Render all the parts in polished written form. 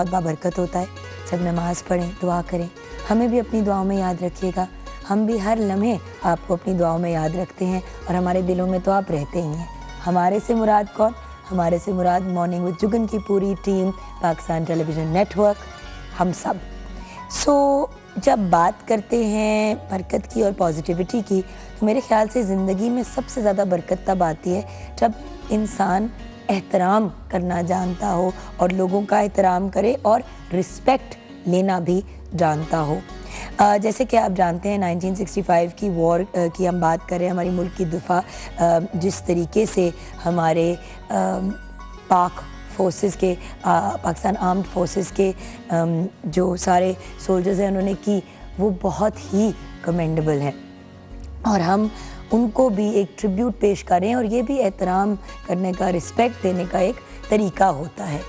बहुत बाबरकत होता है। जब नमाज़ पढ़ें, दुआ करें, हमें भी अपनी दुआओं में याद रखिएगा। हम भी हर लम्हे आपको अपनी दुआओं में याद रखते हैं और हमारे दिलों में तो आप रहते ही हैं। हमारे से मुराद कौन? हमारे से मुराद मॉर्निंग विद जुगन की पूरी टीम, पाकिस्तान टेलीविज़न नेटवर्क, हम सब। जब बात करते हैं बरकत की और पॉजिटिविटी की, तो मेरे ख़्याल से ज़िंदगी में सबसे ज़्यादा बरकत तब आती है जब इंसान एहतराम करना जानता हो और लोगों का एहतराम करे और रिस्पेक्ट लेना भी जानता हो। जैसे कि आप जानते हैं 1965 की वॉर की हम बात करें, हमारी मुल्क की दिफा जिस तरीके से हमारे पाक फोर्सेस के पाकिस्तान आर्म्ड फोर्सेस के जो सारे सोल्जर्स हैं उन्होंने की, वो बहुत ही कमेंडेबल है और हम उनको भी एक ट्रिब्यूट पेश करें और ये भी एहतराम करने का, रिस्पेक्ट देने का एक तरीका होता है।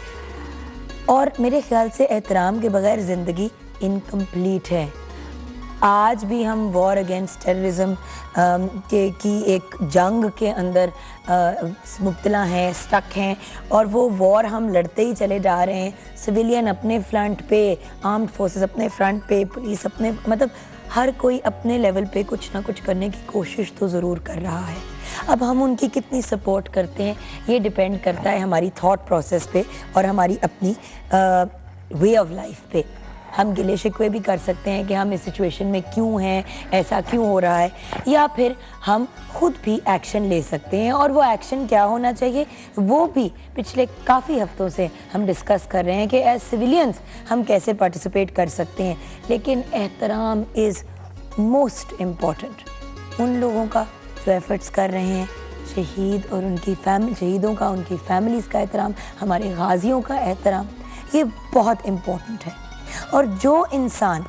और मेरे ख़्याल से एहतराम के बगैर ज़िंदगी इनकम्प्लीट है। आज भी हम वॉर अगेंस्ट टेररिज्म की एक जंग के अंदर मुब्तला हैं, स्टक हैं और वो वॉर हम लड़ते ही चले जा रहे हैं। सिविलियन अपने फ्रंट पे, आर्म्ड फोर्सेस अपने फ्रंट पे, पुलिस अपने, मतलब हर कोई अपने लेवल पे कुछ ना कुछ करने की कोशिश तो ज़रूर कर रहा है। अब हम उनकी कितनी सपोर्ट करते हैं ये डिपेंड करता है हमारी थॉट प्रोसेस पे और हमारी अपनी वे ऑफ लाइफ पे। हम गिले शिकवे भी कर सकते हैं कि हम इस सिचुएशन में क्यों हैं, ऐसा क्यों हो रहा है, या फिर हम खुद भी एक्शन ले सकते हैं। और वो एक्शन क्या होना चाहिए, वो भी पिछले काफ़ी हफ्तों से हम डिस्कस कर रहे हैं कि एज सिविलियंस हम कैसे पार्टिसिपेट कर सकते हैं। लेकिन एहतराम इज़ मोस्ट इम्पॉर्टेंट। उन लोगों का जो एफर्ट्स कर रहे हैं, शहीद और उनकी शहीदों का, उनकी फैमिलीज़ का एहतराम, हमारे गाजियों का एहतराम, ये बहुत इम्पॉर्टेंट है। और जो इंसान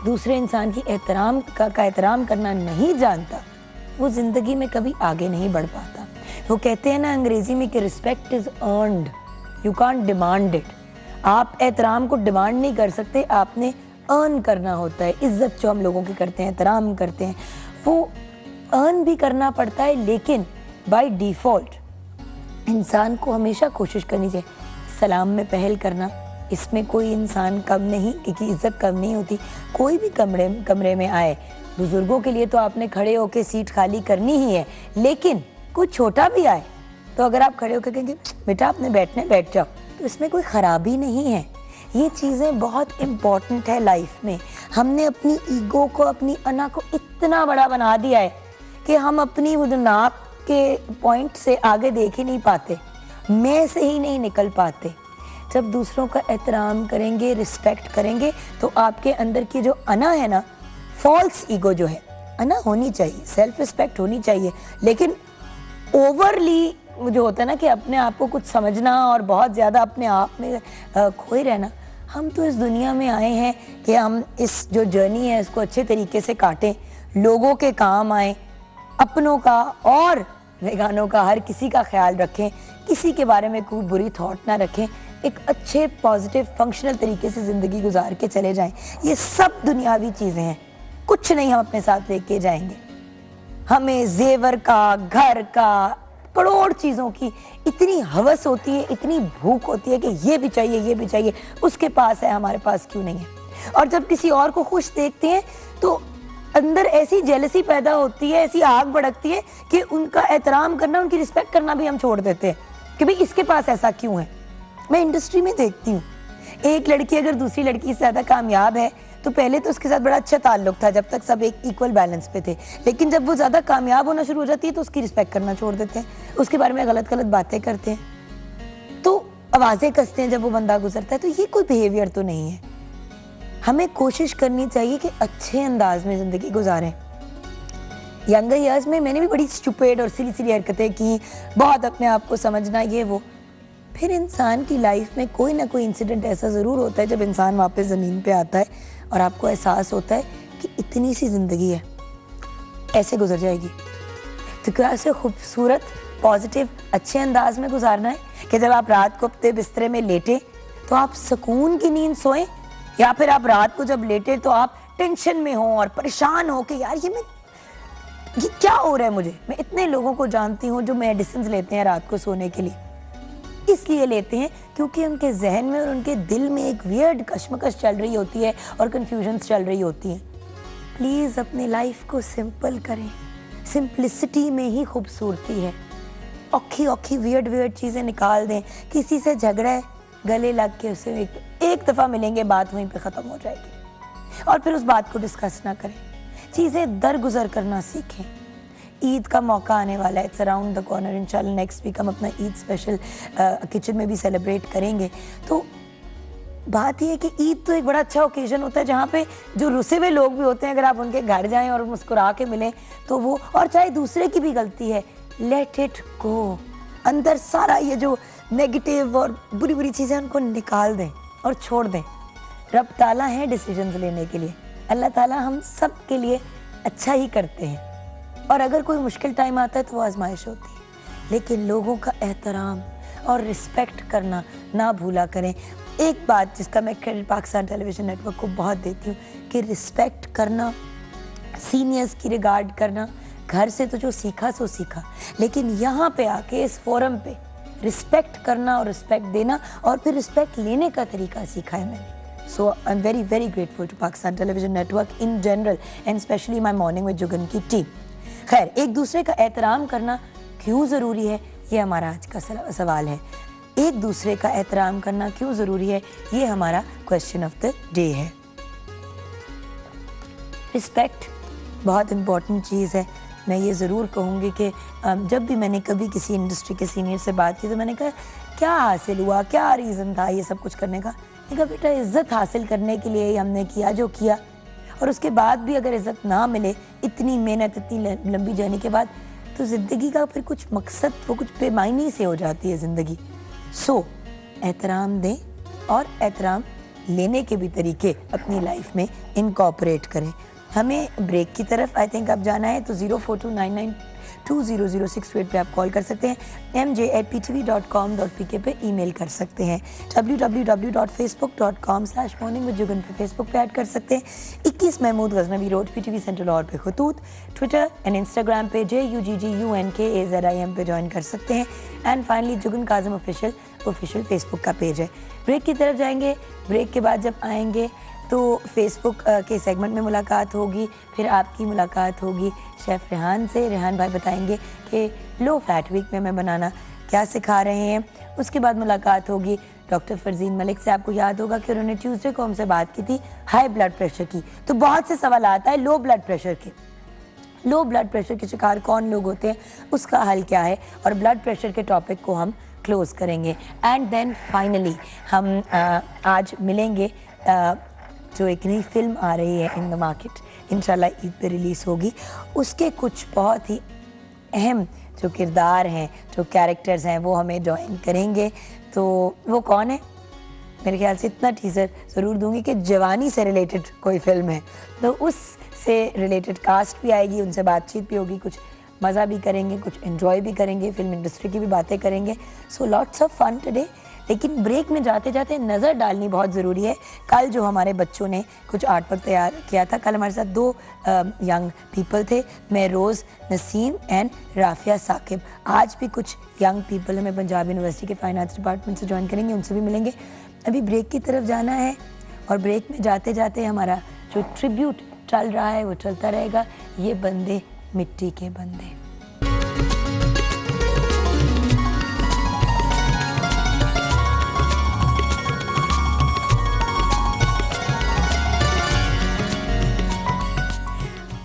दूसरे इंसान की एहतराम करना नहीं जानता, वो ज़िंदगी में कभी आगे नहीं बढ़ पाता। वो कहते हैं ना अंग्रेज़ी में कि respect is earned, you can't demand it. आप एहतराम को डिमांड नहीं कर सकते, आपने अर्न करना होता है। इज़्ज़त जो हम लोगों की करते हैं, एहतराम करते हैं, वो अर्न भी करना पड़ता है। लेकिन बाय डिफ़ॉल्ट इंसान को हमेशा कोशिश करनी चाहिए सलाम में पहल करना। इसमें कोई इंसान कम नहीं, क्योंकि इज़्ज़त कम नहीं होती। कोई भी कमरे में आए, बुज़ुर्गों के लिए तो आपने खड़े होकर सीट खाली करनी ही है, लेकिन कोई छोटा भी आए तो अगर आप खड़े होकर कहेंगे बेटा आपने बैठ जाओ, तो इसमें कोई ख़राबी नहीं है। ये चीज़ें बहुत इम्पॉर्टेंट है लाइफ में। हमने अपनी ईगो को, अपनी अना को इतना बड़ा बना दिया है कि हम अपनी वो नाक के पॉइंट से आगे देख ही नहीं पाते, मैं से ही नहीं निकल पाते। जब दूसरों का एहतराम करेंगे, रिस्पेक्ट करेंगे, तो आपके अंदर की जो अना है ना, फॉल्स ईगो जो है, अना होनी चाहिए, सेल्फ रिस्पेक्ट होनी चाहिए, लेकिन ओवरली जो होता है ना कि अपने आप को कुछ समझना और बहुत ज़्यादा अपने आप में खोए रहना। हम तो इस दुनिया में आए हैं कि हम इस जो जर्नी है इसको अच्छे तरीके से काटें, लोगों के काम आए, अपनों का और बेगानों का, हर किसी का ख्याल रखें, किसी के बारे में कोई बुरी थॉट ना रखें, एक अच्छे पॉजिटिव फंक्शनल तरीके से ज़िंदगी गुजार के चले जाएं। ये सब दुनियावी चीज़ें हैं, कुछ नहीं हम अपने साथ लेके जाएंगे। हमें जेवर का, घर का, करोड़ चीज़ों की इतनी हवस होती है, इतनी भूख होती है कि ये भी चाहिए, ये भी चाहिए, उसके पास है, हमारे पास क्यों नहीं है। और जब किसी और को खुश देखते हैं तो अंदर ऐसी जेलसी पैदा होती है, ऐसी आग भड़कती है कि उनका एहतराम करना, उनकी रिस्पेक्ट करना भी हम छोड़ देते हैं कि भाई इसके पास ऐसा क्यों है। मैं इंडस्ट्री में देखती हूँ, एक लड़की अगर दूसरी लड़की से ज़्यादा कामयाब है तो पहले तो उसके साथ बड़ा अच्छा ताल्लुक था जब तक सब एक इक्वल बैलेंस पे थे, लेकिन जब वो ज़्यादा कामयाब होना शुरू हो जाती है तो उसकी रिस्पेक्ट करना छोड़ देते हैं, उसके बारे में गलत गलत बातें करते हैं, तो आवाज़ें कसते हैं जब वो बंदा गुजरता है। तो ये कोई बिहेवियर तो नहीं है। हमें कोशिश करनी चाहिए कि अच्छे अंदाज में ज़िंदगी गुजारें। यंगर ईयर्स में मैंने भी बड़ी स्टूपिड और सिली हरकतें की, बहुत अपने आप को समझना, ये वो। फिर इंसान की लाइफ में कोई ना कोई इंसिडेंट ऐसा ज़रूर होता है जब इंसान वापस ज़मीन पे आता है और आपको एहसास होता है कि इतनी सी ज़िंदगी है, ऐसे गुजर जाएगी। तो क्या ऐसे खूबसूरत, पॉजिटिव, अच्छे अंदाज में गुजारना है कि जब आप रात को अपने बिस्तरे में लेटे तो आप सुकून की नींद सोएं, या फिर आप रात को जब लेटे तो आप टेंशन में हो और परेशान हो कि यार ये क्या हो रहा है मुझे। मैं इतने लोगों को जानती हूँ जो मेडिसिन लेते हैं रात को सोने के लिए, इसलिए लेते हैं क्योंकि उनके जहन में और उनके दिल में एक वियर्ड कश्मकश चल रही होती है और कन्फ्यूजन्स चल रही होती हैं। प्लीज़ अपनी लाइफ को सिंपल करें, सिंपलिसिटी में ही खूबसूरती है। औखी औखी वियर्ड चीज़ें निकाल दें। किसी से झगड़ा है, गले लग के उसे एक दफ़ा मिलेंगे, बात वहीं पे ख़त्म हो जाएगी और फिर उस बात को डिस्कस ना करें। चीज़ें दरगुजर करना सीखें। ईद का मौका आने वाला है, इट्स अराउंड द कॉर्नर। इंशाल्लाह नेक्स्ट वीक हम अपना ईद स्पेशल किचन में भी सेलिब्रेट करेंगे। तो बात यह है कि ईद तो एक बड़ा अच्छा ओकेजन होता है जहाँ पे जो रुसे हुए लोग भी होते हैं, अगर आप उनके घर जाएं और मुस्कुरा के मिलें तो वो, और चाहे दूसरे की भी गलती है, लेट इट गो। अंदर सारा ये जो नेगेटिव और बुरी बुरी चीज़ें उनको निकाल दें और छोड़ दें। रब ताला है डिसीजंस लेने के लिए। अल्लाह ताला हम सब के लिए अच्छा ही करते हैं और अगर कोई मुश्किल टाइम आता है तो वो आजमाइश होती है। लेकिन लोगों का एहतराम और रिस्पेक्ट करना ना भूला करें। एक बात जिसका मैं क्रेडिट पाकिस्तान टेलीविज़न नेटवर्क को बहुत देती हूँ कि रिस्पेक्ट करना, सीनियर्स की रिगार्ड करना, घर से तो जो सीखा सो सीखा, लेकिन यहाँ पे आके इस फोरम पे रिस्पेक्ट करना और रिस्पेक्ट देना और फिर रिस्पेक्ट लेने का तरीका सीखा है मैंने। So I am very very grateful to Pakistan television network in general and specially my morning with Juggun की टीम। खैर, एक दूसरे का एहतराम करना क्यों ज़रूरी है, ये हमारा आज का सवाल है। एक दूसरे का एहतराम करना क्यों ज़रूरी है, ये हमारा क्वेश्चन ऑफ द डे है। रिस्पेक्ट बहुत इम्पॉर्टेंट चीज़ है। मैं ये ज़रूर कहूँगी कि जब भी मैंने कभी किसी इंडस्ट्री के सीनियर से बात की तो मैंने कहा क्या हासिल हुआ, क्या रीज़न था ये सब कुछ करने का। मैंने कहा बेटा, इज़्ज़त हासिल करने के लिए ही हमने किया जो किया, और उसके बाद भी अगर इज़्ज़त ना मिले, इतनी मेहनत, इतनी लंबी जर्नी के बाद, तो ज़िंदगी का फिर कुछ मकसद, वो कुछ बेमायनी से हो जाती है ज़िंदगी। सो एहतराम दें और एहतराम लेने के भी तरीके अपनी लाइफ में इनकॉर्पोरेट करें। हमें ब्रेक की तरफ आई थिंक अब जाना है, तो 042992000628 पे आप कॉल कर सकते हैं। mj@ptv.com.pk पे ईमेल कर सकते हैं। www.facebook.com/morningwithjugan पे फेसबुक पे ऐड कर सकते हैं। 21 Mahmood Ghaznavi road, PTV central और पे खतूत, ट्विटर एंड इंस्टाग्राम पे JUGGUNKAZIM पे ज्वाइन कर सकते हैं। And finally Jugan Kazim official Facebook का पेज है। ब्रेक की तरफ जाएंगे। ब्रेक के बाद जब आएंगे तो फेसबुक के सेगमेंट में मुलाकात होगी, फिर आपकी मुलाकात होगी शेफ़ रेहान से। रेहान भाई बताएंगे कि लो फैट वीक में मैं बनाना क्या सिखा रहे हैं। उसके बाद मुलाकात होगी डॉक्टर फरजीन मलिक से। आपको याद होगा कि उन्होंने ट्यूसडे को हमसे बात की थी हाई ब्लड प्रेशर की। तो बहुत से सवाल आता है लो ब्लड प्रेशर के। लो ब्लड प्रेशर के शिकार कौन लोग होते हैं, उसका हल क्या है, और ब्लड प्रेशर के टॉपिक को हम क्लोज करेंगे। एंड देन फाइनली हम आज मिलेंगे जो एक नई फिल्म आ रही है इन द मार्केट, इंशाल्लाह ईद पे रिलीज़ होगी। उसके कुछ बहुत ही अहम जो किरदार हैं, जो कैरेक्टर्स हैं, वो हमें ज्वाइन करेंगे। तो वो कौन है, मेरे ख्याल से इतना टीज़र ज़रूर दूंगी कि जवानी से रिलेटेड कोई फिल्म है, तो उससे रिलेटेड कास्ट भी आएगी, उनसे बातचीत भी होगी, कुछ मज़ा भी करेंगे, कुछ एंजॉय भी करेंगे, फिल्म इंडस्ट्री की भी बातें करेंगे। So lots of fun today. लेकिन ब्रेक में जाते जाते नज़र डालनी बहुत ज़रूरी है। कल जो हमारे बच्चों ने कुछ आर्ट वर्क तैयार किया था, कल हमारे साथ 2 यंग पीपल थे, महरोज़ नसीम एंड राफिया साकिब। आज भी कुछ यंग पीपल हमें पंजाब यूनिवर्सिटी के फाइन आर्ट्स डिपार्टमेंट से ज्वाइन करेंगे, उनसे भी मिलेंगे। अभी ब्रेक की तरफ जाना है और ब्रेक में जाते जाते हमारा जो ट्रिब्यूट चल रहा है वो चलता रहेगा, ये बंदे मिट्टी के बंदे।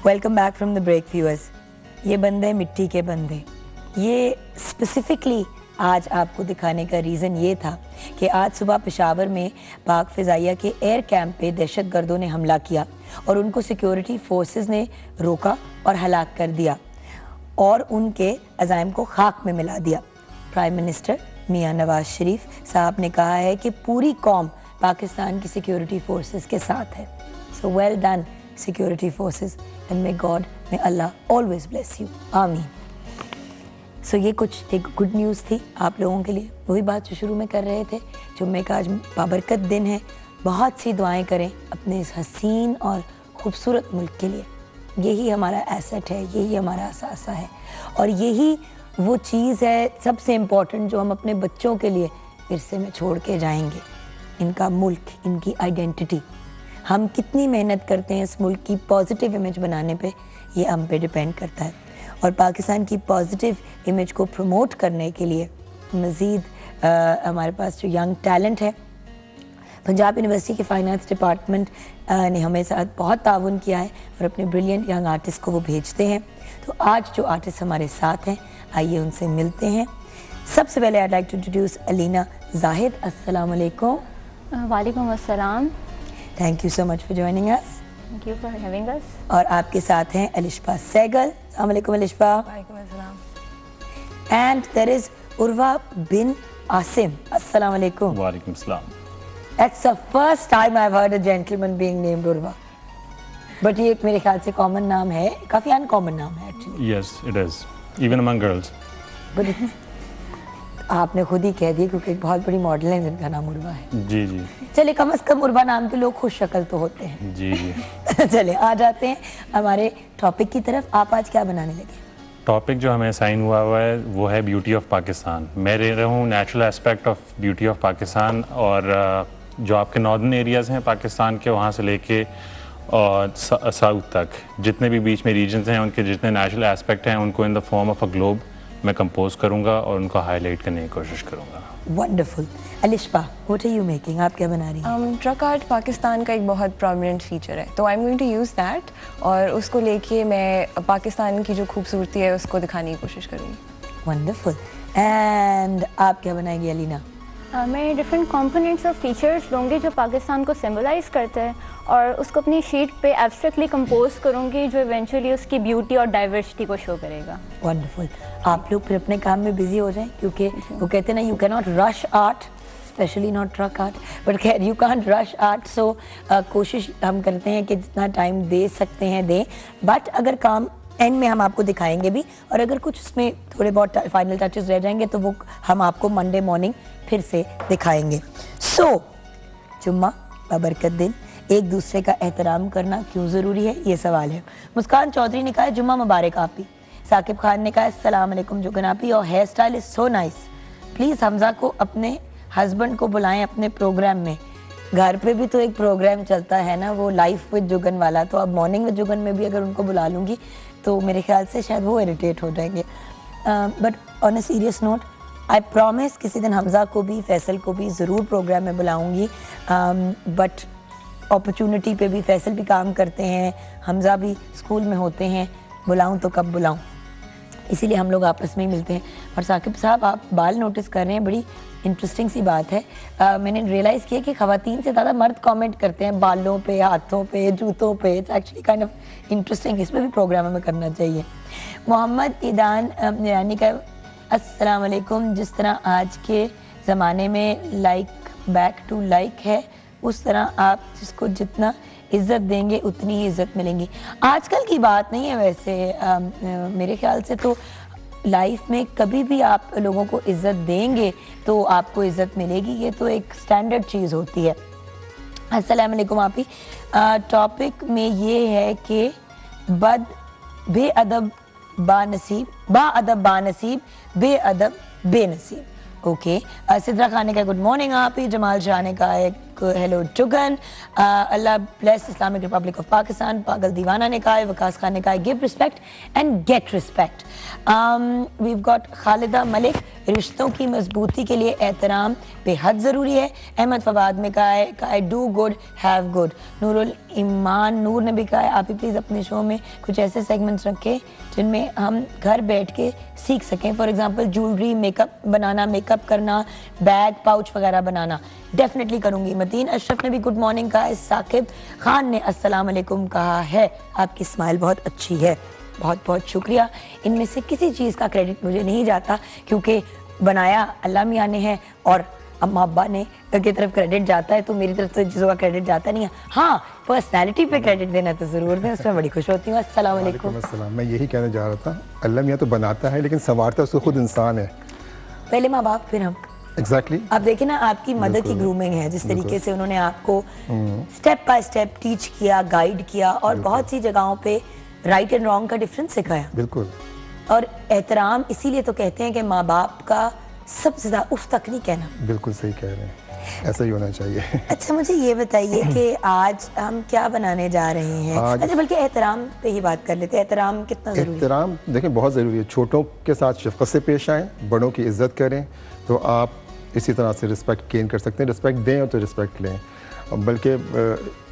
Welcome back from the break viewers. ये बंदे मिट्टी के बंदे, ये स्पेसिफिकली आज आपको दिखाने का रीज़न ये था कि आज सुबह पेशावर में पाक फ़िज़ाइया के एयर कैंप पे दहशतगर्दों ने हमला किया और उनको सिक्योरिटी फोर्सेस ने रोका और हलाक कर दिया और उनके अज़ाइम को खाक में मिला दिया। प्राइम मिनिस्टर मियां नवाज शरीफ साहब ने कहा है कि पूरी कौम पाकिस्तान की सिक्योरिटी फोर्सेस के साथ है। So well done security forces and may God, may Allah always bless you, आमीन। सो ये कुछ एक गुड न्यूज़ थी आप लोगों के लिए, वही बात जो शुरू में कर रहे थे। जुम्मे का आज बाबरकत दिन है, बहुत सी दुआएं करें अपने इस हसीन और ख़ूबसूरत मुल्क के लिए। यही हमारा एसेट है, यही हमारा असासा है और यही वो चीज़ है सबसे इम्पोर्टेंट जो हम अपने बच्चों के लिए विरसे में छोड़ के जाएंगे। इनका मुल्क, इनकी आइडेंटिटी, हम कितनी मेहनत करते हैं इस मुल्क की पॉजिटिव इमेज बनाने पे, ये हम पे डिपेंड करता है। और पाकिस्तान की पॉजिटिव इमेज को प्रमोट करने के लिए मज़ीद हमारे पास जो यंग टैलेंट है, पंजाब यूनिवर्सिटी के फाइनेंस डिपार्टमेंट ने हमें साथ बहुत ताउन किया है और अपने ब्रिलियंट यंग आर्टिस्ट को वो भेजते हैं। तो आज जो आर्टिस्ट हमारे साथ हैं, आइए उनसे मिलते हैं। सबसे पहले I like to introduce Alina Zahid. अस्सलाम वालेकुम। वालेकुम अस्सलाम। Thank you so much for joining us. Thank you for having us. और आपके साथ हैं अलिशबा सहगल। अस्सलाम वालेकुम अलिशबा। वालेकुम अस्सलाम। And there is Urwa Bin Asim. अस्सलाम वालेकुम। वालेकुम सलाम। That's the first time I've heard a gentleman being named Urva. But ये एक मेरे ख्याल से कॉमन नाम है, काफ़ी अनकॉमन नाम है actually. Yes, it is. Even among girls. But आपने खुद ही कह दिया क्योंकि एक बहुत बड़ी मॉडल है जिनका नाम उर्वा है। जी जी। चलिए, कम से कम उर्वा नाम के लोग खुश शक्ल तो होते हैं। जी जी। चलिए आ जाते हैं हमारे टॉपिक की तरफ। आप आज क्या बनाने लगे? टॉपिक जो हमें साइन हुआ है वो है ब्यूटी ऑफ पाकिस्तान। मैं रह रहा हूँ natural aspect of beauty of Pakistan, और जो आपके नॉर्दर्न एरियाज़ हैं पाकिस्तान के, वहाँ से लेके और साउथ तक जितने भी बीच में रीजन्स हैं, उनके जितने नेचुरल एस्पेक्ट हैं, उनको in the form of a globe मैं कंपोज करूँगा और उनको हाईलाइट करने की कोशिश करूँगा। Wonderful. Alishba, what are you making? आप क्या बना रही हैं? ट्रक आर्ट पाकिस्तान का एक बहुत प्रोमिनेंट फीचर है, तो I am going to use that और उसको लेके मैं पाकिस्तान की जो खूबसूरती है उसको दिखाने की कोशिश करूँगी। वंडरफुल। एंड आप क्या बनाएंगी अलीना? मैं डिफरेंट कंपोनेंट्स और फीचर्स लूँगी जो पाकिस्तान को सिंबलाइज करते हैं और उसको अपनी शीट पे एब्स्ट्रैक्टली कंपोज करूँगी जो इवेंचुअली उसकी ब्यूटी और डाइवर्सिटी को शो करेगा। वंडरफुल। आप लोग फिर अपने काम में बिजी हो जाएं, क्योंकि वो कहते हैं ना, you can not rush art, specially not truck art, but खैर यू कांट रश आर्ट। सो कोशिश हम करते हैं कि जितना टाइम दे सकते हैं दें, बट अगर काम एंड में हम आपको दिखाएंगे भी, और अगर कुछ उसमें थोड़े बहुत फाइनल टचेस रह जाएंगे तो वो हम आपको मंडे मॉर्निंग फिर से दिखाएंगे। सो जुम्मा बबरकत दिन, एक दूसरे का एहतराम करना क्यों ज़रूरी है, ये सवाल है। मुस्कान चौधरी ने कहा है जुम्मा मुबारक आपी। साकिब खान ने कहा है अस्सलाम वालेकुम जुगन आपी, और hair style is so nice. Please Hamza को अपने हस्बैंड को बुलाएं अपने प्रोग्राम में। घर पे भी तो एक प्रोग्राम चलता है ना, वो लाइफ विद जुगन वाला, तो अब मॉर्निंग विद जुगन में भी अगर उनको बुला लूँगी तो मेरे ख्याल से शायद वो इरिटेट हो जाएंगे। But on a serious note, I promise किसी दिन हमजा को भी, फैसल को भी ज़रूर प्रोग्राम में बुलाऊँगी। बट अपॉर्चुनिटी पे भी फैसल भी काम करते हैं, हमजा भी स्कूल में होते हैं, बुलाऊँ तो कब बुलाऊँ, इसीलिए हम लोग आपस में ही मिलते हैं। और साकिब साहब, आप बाल नोटिस कर रहे हैं, बड़ी इंटरेस्टिंग सी बात है। मैंने रियलाइज़ किया कि ख़वातीन से ज़्यादा मर्द कमेंट करते हैं बालों पे, हाथों पे, जूतों पे। It's actually kind of interesting, इसमें भी प्रोग्राम हमें करना चाहिए। मोहम्मद ईदान यानी का अस्सलाम वालेकुम। जिस तरह आज के ज़माने में लाइक बैक टू लाइक है, उस तरह आप जिसको जितना इज़्ज़त देंगे उतनी ही इज़्ज़त मिलेंगी। आजकल की बात नहीं है वैसे, मेरे ख्याल से तो लाइफ में कभी भी आप लोगों को इज़्ज़त देंगे तो आपको इज़्ज़त मिलेगी, ये तो एक स्टैंडर्ड चीज़ होती है। अस्सलाम वालेकुम आपी। टॉपिक में ये है कि बेअदब बानसीब, बाअदब बानसीब, बेअदब बेनसीब। ओके। सिद्रा खान ने कहा गुड मॉर्निंग आप ही। जमाल शाह ने कहा एक hello Jugan. Allah bless Islamic republic of Pakistan. पागल दीवाना ने कहा है। वकास खान ने कहा give respect and get respect. We got Khalida Malik, रिश्तों की मजबूती के लिए एहतराम बेहद ज़रूरी है। अहमद फवाद में कहा है do good have good. Noorul Iman Noor ने भी कहा है आप ही प्लीज़ अपने शो में कुछ ऐसे सेगमेंट्स रखें जिनमें हम घर बैठ के सीख सकें। For example jewellery, makeup banana, makeup करना, बैग पाउच वगैरह बनाना। डेफिनेटली करूँगी। मतीन अशरफ ने भी गुड मॉर्निंग कहा है। साकिब खान ने अस्सलाम वालेकुम कहा है। आपकी स्माइल बहुत अच्छी है, बहुत बहुत शुक्रिया। इनमें से किसी चीज़ का क्रेडिट मुझे नहीं जाता क्योंकि बनाया अल्लाह मियाँ ने है और अम्मा अब्बा ने की तरफ क्रेडिट जाता है, तो मेरी तरफ तो चीज़ों का क्रेडिट जाता नहीं है। हाँ, पर्सनैलिटी पे क्रेडिट देना तो ज़रूर दें, उसमें बड़ी खुश होती हूँ। अस्सलाम वालेकुम। अस्सलाम। मैं यही कहने जा रहा था, अल्लाह मियाँ तो बनाता है लेकिन संवारता उसको खुद इंसान है। पहले माँ बाप फिर हम। एग्जैक्टली। आप देखें ना, आपकी मदर की ग्रूमिंग है, जिस तरीके से उन्होंने आपको स्टेप बाय स्टेप टीच किया, गाइड किया और बहुत सी जगहों पे राइट एंड रॉन्ग का डिफरेंस सिखाया। बिल्कुल। और एहतराम इसीलिए तो कहते हैं कि माँ बाप का सबसे ज़्यादा उफ तक नहीं कहना। बिल्कुल सही कह रहे हैं, ऐसा ही होना चाहिए। अच्छा मुझे ये बताइए कि आज हम क्या बनाने जा रहे हैं? अच्छा बल्कि एहतराम पे ही बात कर लेते हैं, एहतराम कितना ज़रूरी है? एहतराम देखिए बहुत ज़रूरी है। छोटों के साथ शफ़क़त से पेश आएँ, बड़ों की इज़्ज़त करें, तो आप इसी तरह से रिस्पेक्ट गेन कर सकते हैं। रिस्पेक्ट दें और तो रिस्पेक्ट लें। बल्कि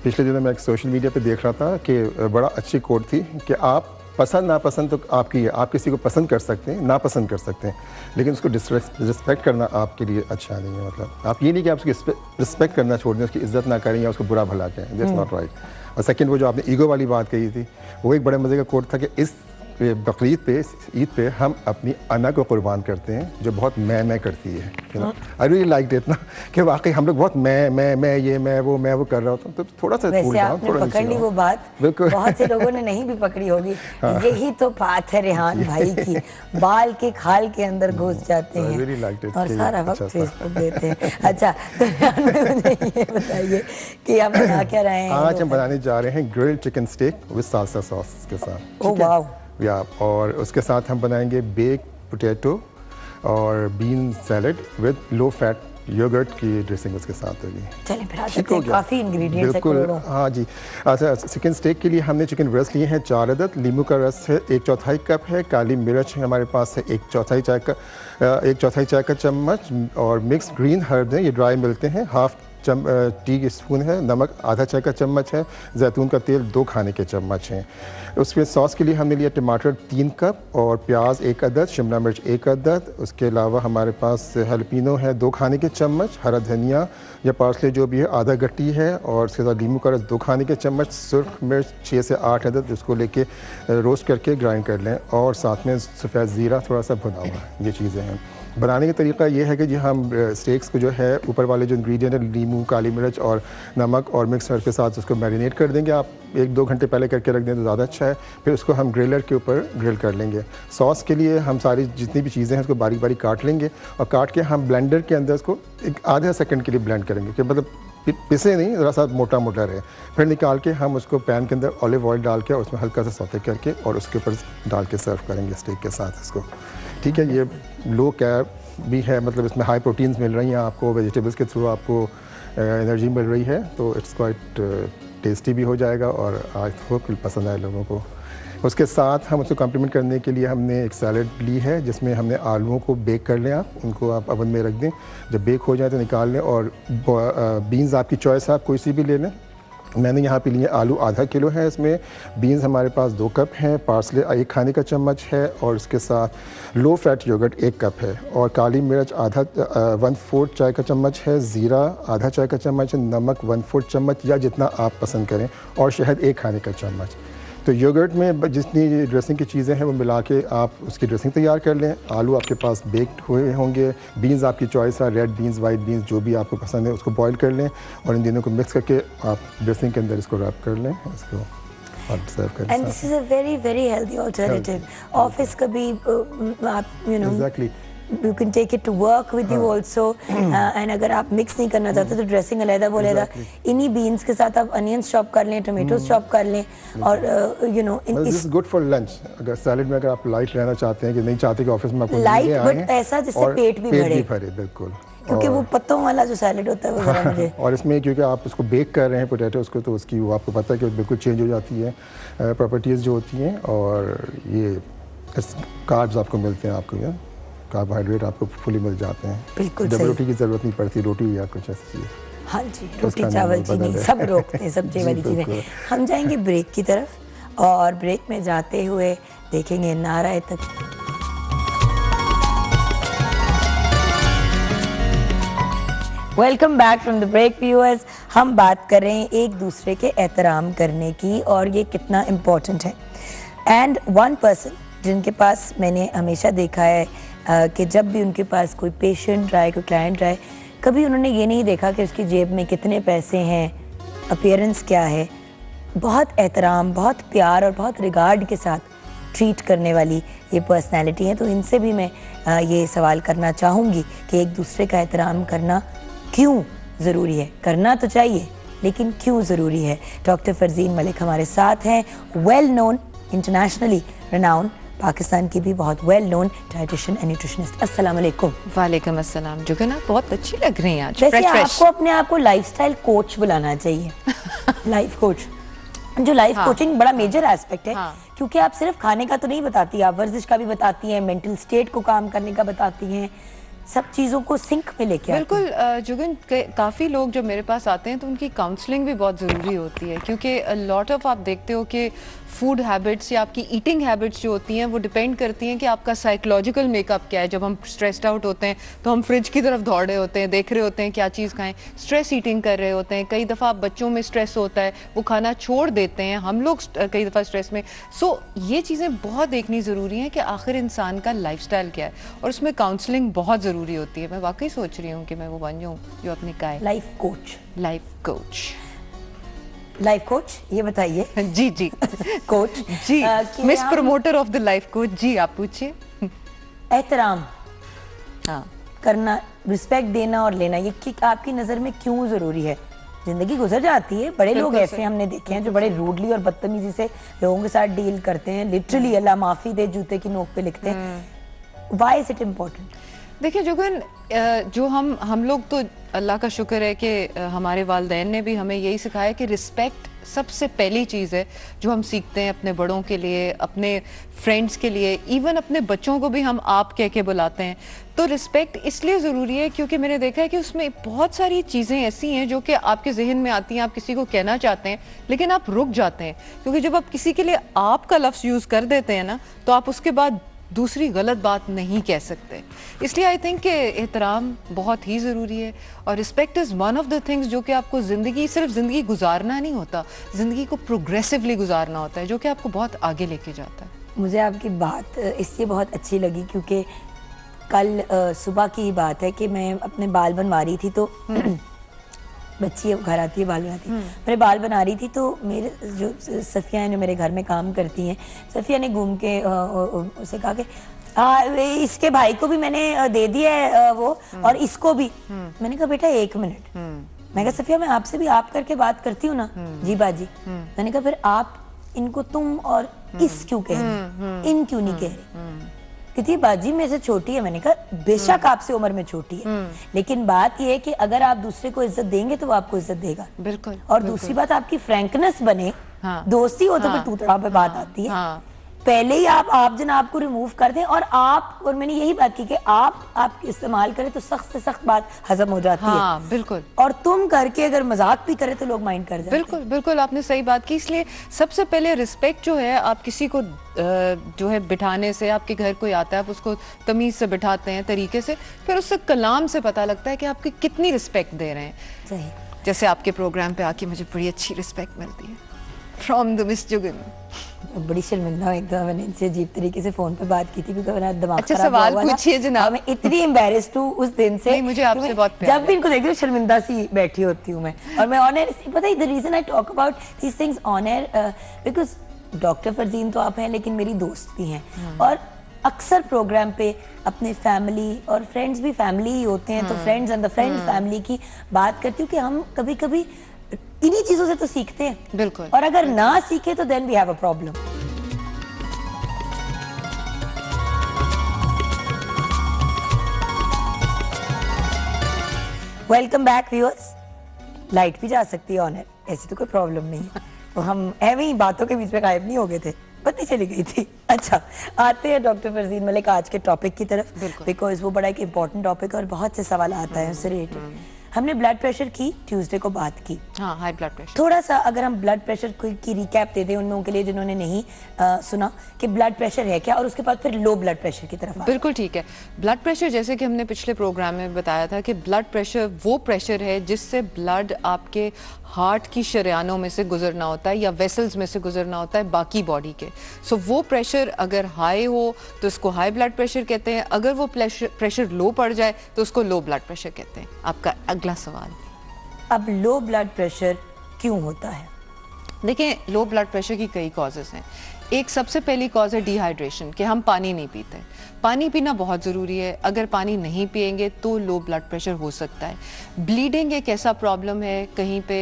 पिछले दिनों मैं एक सोशल मीडिया पे देख रहा था कि बड़ा अच्छी कोट थी कि आप पसंद नापसंद तो आपकी है, आप किसी को पसंद कर सकते हैं, नापसंद कर सकते हैं, लेकिन उसको रिस्पेक्ट करना आपके लिए अच्छा नहीं है। मतलब आप ये नहीं कि आप उसकी रिस्पेक्ट करना छोड़ दें, उसकी इज्जत ना करें या उसको बुरा भला कहें, दैट्स नॉट राइट। और सेकंड, वो जो आपने ईगो वाली बात कही थी, वो एक बड़े मज़े का कोट था कि इस बकरीद पे, ईद पे हम अपनी अना को कुर्बान करते हैं जो बहुत मैं करती है। आई रियली लाइक इट ना कि वाकई हम लोग बहुत मैं वो कर रहा होता हूँ। तो थोड़ा सा वैसे आपने पकड़ ली वो बात, बहुत से लोगों ने नहीं भी पकड़ी होगी। यही तो बात है रेहान भाई की, बाल के खाल के अंदर घुस जाते हैं और सारा वक्त फेसबुक देते हैं। अच्छा तो मुझे ये बताइए कि आप बना क्या रहे हैं? आज हम बनाने जा रहे हैं grilled chicken steak with salsa sauce के साथ। Oh wow. या और उसके साथ हम बनाएंगे बेक पोटैटो और bean salad with low fat yogurt की ड्रेसिंग उसके साथ होगी। चलें फिर आ जाते हैं, काफ़ी इंग्रेडिएंट्स है। बिल्कुल हाँ जी। अच्छा चिकन स्टेक के लिए हमने चिकन ब्रेस्ट लिए हैं 4 अदद, लींबू का रस है 1/4 कप है, काली मिर्च हमारे पास है 1/4 चाय का चम्मच, और मिक्स ग्रीन हर्ब हैं, ये ड्राई मिलते हैं, हाफ टी स्पून है, नमक आधा चाय का चम्मच है, जैतून का तेल 2 खाने के चम्मच हैं। उसमें सॉस के लिए हमने लिया टमाटर 3 कप और प्याज 1 अदद, शिमला मिर्च 1 अदद, उसके अलावा हमारे पास हलपिनो है 2 खाने के चम्मच, हरा धनिया या पार्सले जो भी है आधा गट्टी है, और उसके साथ नींबू का रस 2 खाने के चम्मच, सुर्ख मिर्च 6 से 8 अदद, उसको लेके रोस्ट करके ग्राइंड कर लें, और साथ में सफ़ेद ज़ीरा थोड़ा सा भुना हुआ। ये चीज़ें हैं। बनाने का तरीका ये है कि जी हम स्टेक्स को जो है ऊपर वाले जो इंग्रेडिएंट है नींबू, काली मिर्च और नमक और मिक्स हर्ब के साथ उसको मैरिनेट कर देंगे। आप 1-2 घंटे पहले करके रख दें तो ज़्यादा अच्छा है। फिर उसको हम ग्रिलर के ऊपर ग्रिल कर लेंगे। सॉस के लिए हम सारी जितनी भी चीज़ें हैं उसको बारीक बारीक काट लेंगे, और काट के हम ब्लेंडर के अंदर उसको एक आधा सेकंड के लिए ब्लेंड करेंगे कि मतलब पिसे नहीं, ज़रा सा मोटा मोटा रहे। फिर निकाल के हम उसको पैन के अंदर ऑलिव ऑयल डाल के और उसमें हल्का सा सौते करके और उसके ऊपर डाल के सर्व करेंगे स्टेक के साथ इसको। ठीक है, ये लो कैप भी है, मतलब इसमें हाई प्रोटीन्स मिल रही हैं आपको, वेजिटेबल्स के थ्रू आपको एनर्जी मिल रही है, तो इट्स क्वाइट टेस्टी भी हो जाएगा और आई होप पसंद आए लोगों को। उसके साथ हम उसको कम्प्लीमेंट करने के लिए हमने एक सैलड ली है जिसमें हमने आलूओं को बेक कर लें, आप उनको आप ओवन में रख दें, जब बेक हो जाए तो निकाल लें, और बीन्स आपकी चॉइस है, आप कोई सी भी ले लें। मैंने यहाँ पे लिए आलू आधा किलो है, इसमें बीन्स हमारे पास 2 कप हैं, पार्सले 1 खाने का चम्मच है, और उसके साथ लो फैट योगर्ट 1 कप है, और काली मिर्च 1/4 चाय का चम्मच है, ज़ीरा आधा चाय का चम्मच है, नमक 1/4 चम्मच या जितना आप पसंद करें, और शहद 1 खाने का चम्मच। तो योगर्ट में जितनी ड्रेसिंग की चीज़ें हैं वो मिला के आप उसकी ड्रेसिंग तैयार कर लें। आलू आपके पास बेक्ड हुए होंगे, बीन्स आपकी चॉइस है, रेड बीन्स, वाइट बीन्स जो भी आपको पसंद है उसको बॉईल कर लें, और इन दोनों को मिक्स करके आप ड्रेसिंग के अंदर इसको रैप कर लें, इसको और सर्व करें। And this is a very very healthy alternative. Office कभी आप exactly you can take it to work with you also, and अगर आप मिक्स नहीं करना चाहते तो ड्रेसिंग अलग बोलेगा, इन्हीं बीन्स के साथ आप अनियंस चॉप कर लें, टोमेटोज चॉप कर लें, और you know this is good for lunch. अगर सैलेड में अगर आप लाइट रहना चाहते हैं कि नहीं चाहते कि ऑफिस में आपको लाइट बट ऐसा जिससे पेट भी भरे, बिल्कुल, क्योंकि वो पत्तों वाला जो सैलेड होता है वो ज़रा मुझे और इसमें क्योंकि आप उसको बेक कर रहे हैं पोटैटोज़ को, तो उसकी वो आपको पता है कि बिल्कुल चेंज हो जाती है प्रॉपर्टीज़ जो होती हैं, और ये कार्ब्स आपको मिलते हैं, आपको कार्बोहाइड्रेट आपको फुली मिल जाते हैं। बिल्कुल डबल रोटी की ज़रूरत नहीं पड़ती, रोटी या कुछ ऐसी चीज़। हाँ जी, रोटी चावल चीनी सब रोकते हैं, सब्जी वाली चीज़ें। हम जाएंगे ब्रेक की तरफ, और ब्रेक में जाते हुए देखेंगे नाराए तक। Welcome back from the break viewers. हम बात कर रहे हैं एक दूसरे के एहतराम करने की, और ये कितना इम्पोर्टेंट है। एंड वन पर्सन जिनके पास मैंने हमेशा देखा है कि जब भी उनके पास कोई पेशेंट आए, कोई क्लाइंट आए, कभी उन्होंने ये नहीं देखा कि उसकी जेब में कितने पैसे हैं, अपीयरेंस क्या है। बहुत एहतराम, बहुत प्यार और बहुत रिगार्ड के साथ ट्रीट करने वाली ये पर्सनैलिटी है। तो इनसे भी मैं ये सवाल करना चाहूँगी कि एक दूसरे का एहतराम करना क्यों ज़रूरी है? करना तो चाहिए, लेकिन क्यों ज़रूरी है? डॉक्टर फरजीन मलिक हमारे साथ हैं, well known, internationally renowned Pakistan की भी बहुत well known dietitian and nutritionist. अस्सलाम वालेकुम। वालेकुम अस्सलाम। जुगन आप बहुत अच्छी लग रही हैं आज। वैसे फ्रेश आपको अपने आप को लाइफस्टाइल कोच बुलाना चाहिए। लाइफ कोच, जो लाइफ कोचिंग बड़ा मेजर एस्पेक्ट है, क्योंकि आप सिर्फ खाने का तो नहीं बताती, आप वर्जिश का भी बताती हैं, मेंटल स्टेट को काम करने का बताती हैं, सब चीज़ों को सिंक में लेके आती हैं। बिल्कुल जुगन, काफ़ी लोग जब मेरे पास आते हैं तो उनकी काउंसलिंग भी बहुत ज़रूरी होती है, क्योंकि लॉट ऑफ आप देखते हो कि फूड हैबिट्स या आपकी ईटिंग हैबिट्स जो होती हैं वो डिपेंड करती हैं कि आपका साइकोलॉजिकल मेकअप क्या है। जब हम स्ट्रेस्ड आउट होते हैं तो हम फ्रिज की तरफ दौड़ रहे होते हैं, देख रहे होते हैं क्या चीज़ खाएं, स्ट्रेस ईटिंग कर रहे होते हैं। कई दफ़ा बच्चों में स्ट्रेस होता है, वो खाना छोड़ देते हैं, हम लोग कई दफ़ा स्ट्रेस में। सो ये चीज़ें बहुत देखनी ज़रूरी हैं कि आखिर इंसान का लाइफस्टाइल क्या है, और उसमें काउंसलिंग बहुत ज़रूरी होती है। मैं वाकई सोच रही हूँ कि मैं वो बन जाऊँ जो अपनी का है life coach. Life coach. Life coach, ये बताइए। जी जी कोच जी, कि मिस आप promoter of the life coach. जी आप पूछिए। एहतराम हाँ, करना, रिस्पेक्ट देना और लेना, ये कि आपकी नज़र में क्यों ज़रूरी है? जिंदगी गुजर जाती है, बड़े लोग ऐसे हमने देखे हैं जो बड़े रूडली और बदतमीजी से लोगों के साथ डील करते हैं, लिटरली अल्लाह माफ़ी दे जूते की नोक पे लिखते हैं। Why is it important? देखिए जुगन, जो हम लोग तो अल्लाह का शुक्र है कि हमारे वालिदैन ने भी हमें यही सिखाया कि रिस्पेक्ट सबसे पहली चीज़ है जो हम सीखते हैं अपने बड़ों के लिए, अपने फ्रेंड्स के लिए, इवन अपने बच्चों को भी हम आप कह के बुलाते हैं। तो रिस्पेक्ट इसलिए ज़रूरी है क्योंकि मैंने देखा है कि उसमें बहुत सारी चीज़ें ऐसी हैं जो कि आपके जहन में आती हैं, आप किसी को कहना चाहते हैं लेकिन आप रुक जाते हैं, क्योंकि जब आप किसी के लिए आप का लफ्ज़ यूज़ कर देते हैं ना, तो आप उसके बाद दूसरी गलत बात नहीं कह सकते। इसलिए आई थिंक कि एहतराम बहुत ही ज़रूरी है, और respect is one of the things जो कि आपको ज़िंदगी, सिर्फ ज़िंदगी गुजारना नहीं होता, ज़िंदगी को प्रोग्रेसिवली गुजारना होता है, जो कि आपको बहुत आगे लेके जाता है। मुझे आपकी बात इसलिए बहुत अच्छी लगी क्योंकि कल सुबह की ही बात है कि मैं अपने बाल बनवा रही थी, तो बच्ची घर आती है बाल बनाती है, मेरे बाल बना रही थी, तो मेरे जो सफ़िया हैं जो मेरे घर में काम करती हैं, सफ़िया ने घूम के उसे कहा कि इसके भाई को भी मैंने दे दिया है वो, और इसको भी। मैंने कहा बेटा एक मिनट, मैं कहा सफ़िया मैं आपसे भी आप करके बात करती हूँ ना। जी बाजी। मैंने कहा फिर आप इनको तुम और इस क्यों कह रहे, इन क्यों नहीं कह रहे? कहती है बाजी मेरे से छोटी है। मैंने कहा बेशक आपसे उम्र में छोटी है, लेकिन बात यह है कि अगर आप दूसरे को इज्जत देंगे तो वो आपको इज्जत देगा। बिल्कुल। और दूसरी बात, आपकी फ्रैंकनेस बने, दोस्ती हो तो फिर टूटड़ा पे बात आती है। पहले ही आप जनाब को रिमूव कर दें, और मैंने यही बात की कि आप इस्तेमाल करें तो सख्त से सख्त बात हजम हो जाती है। बिल्कुल। और तुम करके अगर मजाक भी करे तो लोग माइंड कर जाते हैं। बिल्कुल बिल्कुल, आपने सही बात की। इसलिए सबसे पहले रिस्पेक्ट जो है, आप किसी को जो है बिठाने से, आपके घर कोई आता है आप उसको तमीज़ से बिठाते हैं, तरीके से, फिर उससे कलाम से पता लगता है कि आपकी कितनी रिस्पेक्ट दे रहे हैं। सही। जैसे आपके प्रोग्राम पे आके मुझे बड़ी अच्छी रिस्पेक्ट मिलती है फ्रॉम द मिस जुगन। बड़ी शर्मिंदा हुई, तो मैंने इनसे अजीब तरीके से फोन पे बात की थी क्योंकि मेरा दिमाग अच्छा, खराब सवाल हुआ था। पूछिए जनाब। मैं इतनी एम्बैरेस्ड हूँ उस दिन से। नहीं, मुझे आपसे बहुत प्यार जब भी इनको देखती हूँ शर्मिंदा सी बैठी होती हूँ मैं, और मैं ऑन एयर, पता है the reason I talk about these things on air, because doctor Farzeen तो आप हैं लेकिन मेरी दोस्त भी हैं, और अक्सर प्रोग्राम पे अपने फैमिली और फ्रेंड्स भी फैमिली ही होते हैं, तो friends and the friend family की बात करती हूँ कि हम कभी कभी इन्हीं चीजों से तो सीखते हैं। बिल्कुल। और अगर ना सीखे तो then we have a problem. Welcome back viewers. Light भी जा सकती है ऑन एयर, ऐसी तो कोई प्रॉब्लम नहीं है, तो हम ऐਵੇਂ ही बातों के बीच में गायब नहीं हो गए थे, बत्ती चली गई थी। अच्छा, आते हैं डॉक्टर फरजीन मलिक आज के टॉपिक की तरफ, बिकॉज वो बड़ा एक इंपॉर्टेंट टॉपिक है और बहुत से सवाल आता है उससे रिलेटेड। हमने ब्लड प्रेशर की ट्यूसडे को बात की। हाँ, हाई ब्लड प्रेशर। थोड़ा सा अगर हम ब्लड प्रेशर की रिकैप दे दें उन लोगों के लिए जिन्होंने नहीं सुना कि ब्लड प्रेशर है क्या, और उसके बाद फिर लो ब्लड प्रेशर की तरफ। बिल्कुल ठीक है। ब्लड प्रेशर, जैसे कि हमने पिछले प्रोग्राम में बताया था कि ब्लड प्रेशर वो प्रेशर है जिससे ब्लड आपके हार्ट की शरेयानों में से गुजरना होता है या वेसल्स में से गुजरना होता है बाकी बॉडी के। सो वो प्रेशर अगर हाई हो तो उसको हाई ब्लड प्रेशर कहते हैं, अगर वो प्रेशर लो पड़ जाए तो उसको लो ब्लड प्रेशर कहते हैं। आपका अगला सवाल। अब लो ब्लड प्रेशर क्यों होता है? देखिए, लो ब्लड प्रेशर की कई कॉजेज़ हैं। एक सबसे पहली कॉज है डिहाइड्रेशन, कि हम पानी नहीं पीते। पानी पीना बहुत ज़रूरी है, अगर पानी नहीं पिएंगे तो लो ब्लड प्रेशर हो सकता है। ब्लीडिंग एक ऐसा प्रॉब्लम है, कहीं पे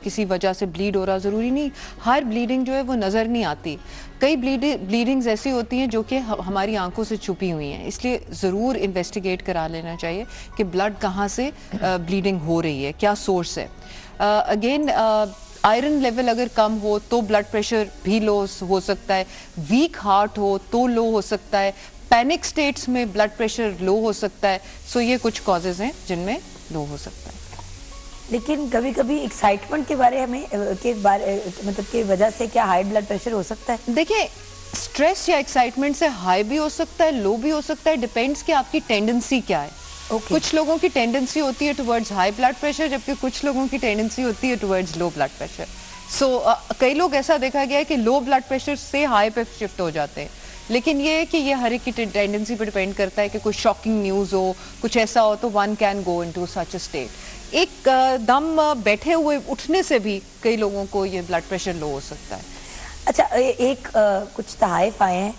किसी वजह से ब्लीड हो रहा, ज़रूरी नहीं हर ब्लीडिंग जो है वो नज़र नहीं आती। कई ब्लीडिंग्स ऐसी होती हैं जो कि हमारी आंखों से छुपी हुई हैं, इसलिए ज़रूर इन्वेस्टिगेट करा लेना चाहिए कि ब्लड कहाँ से ब्लीडिंग हो रही है, क्या सोर्स है। अगेन आयरन लेवल अगर कम हो तो ब्लड प्रेशर भी लो हो सकता है, वीक हार्ट हो तो लो हो सकता है, पैनिक स्टेट्स में ब्लड प्रेशर लो हो सकता है। सो ये कुछ कॉजेज हैं जिनमें लो हो सकता है। लेकिन कभी कभी एक्साइटमेंट के बारे में मतलब की वजह से क्या हाई ब्लड प्रेशर हो सकता है? देखिए, स्ट्रेस या एक्साइटमेंट से हाई भी हो सकता है, लो भी हो सकता है, डिपेंड्स कि आपकी टेंडेंसी क्या है। कुछ लोगों की टेंडेंसी होती है टुवर्ड्स हाई ब्लड प्रेशर, जबकि कुछ लोगों की टेंडेंसी होती है टुवर्ड्स लो ब्लड प्रेशर। सो कई लोग ऐसा देखा गया है कि लो ब्लड प्रेशर से हाई पे शिफ्ट हो जाते हैं, लेकिन ये है कि ये हर एक की टेंडेंसी पे डिपेंड करता है कि कोई शॉकिंग न्यूज़ हो, कुछ ऐसा हो तो one can go into such a state. एक दम बैठे हुए उठने से भी कई लोगों को ये ब्लड प्रेशर लो हो सकता है। अच्छा, एक कुछ तहाइफ आए हैं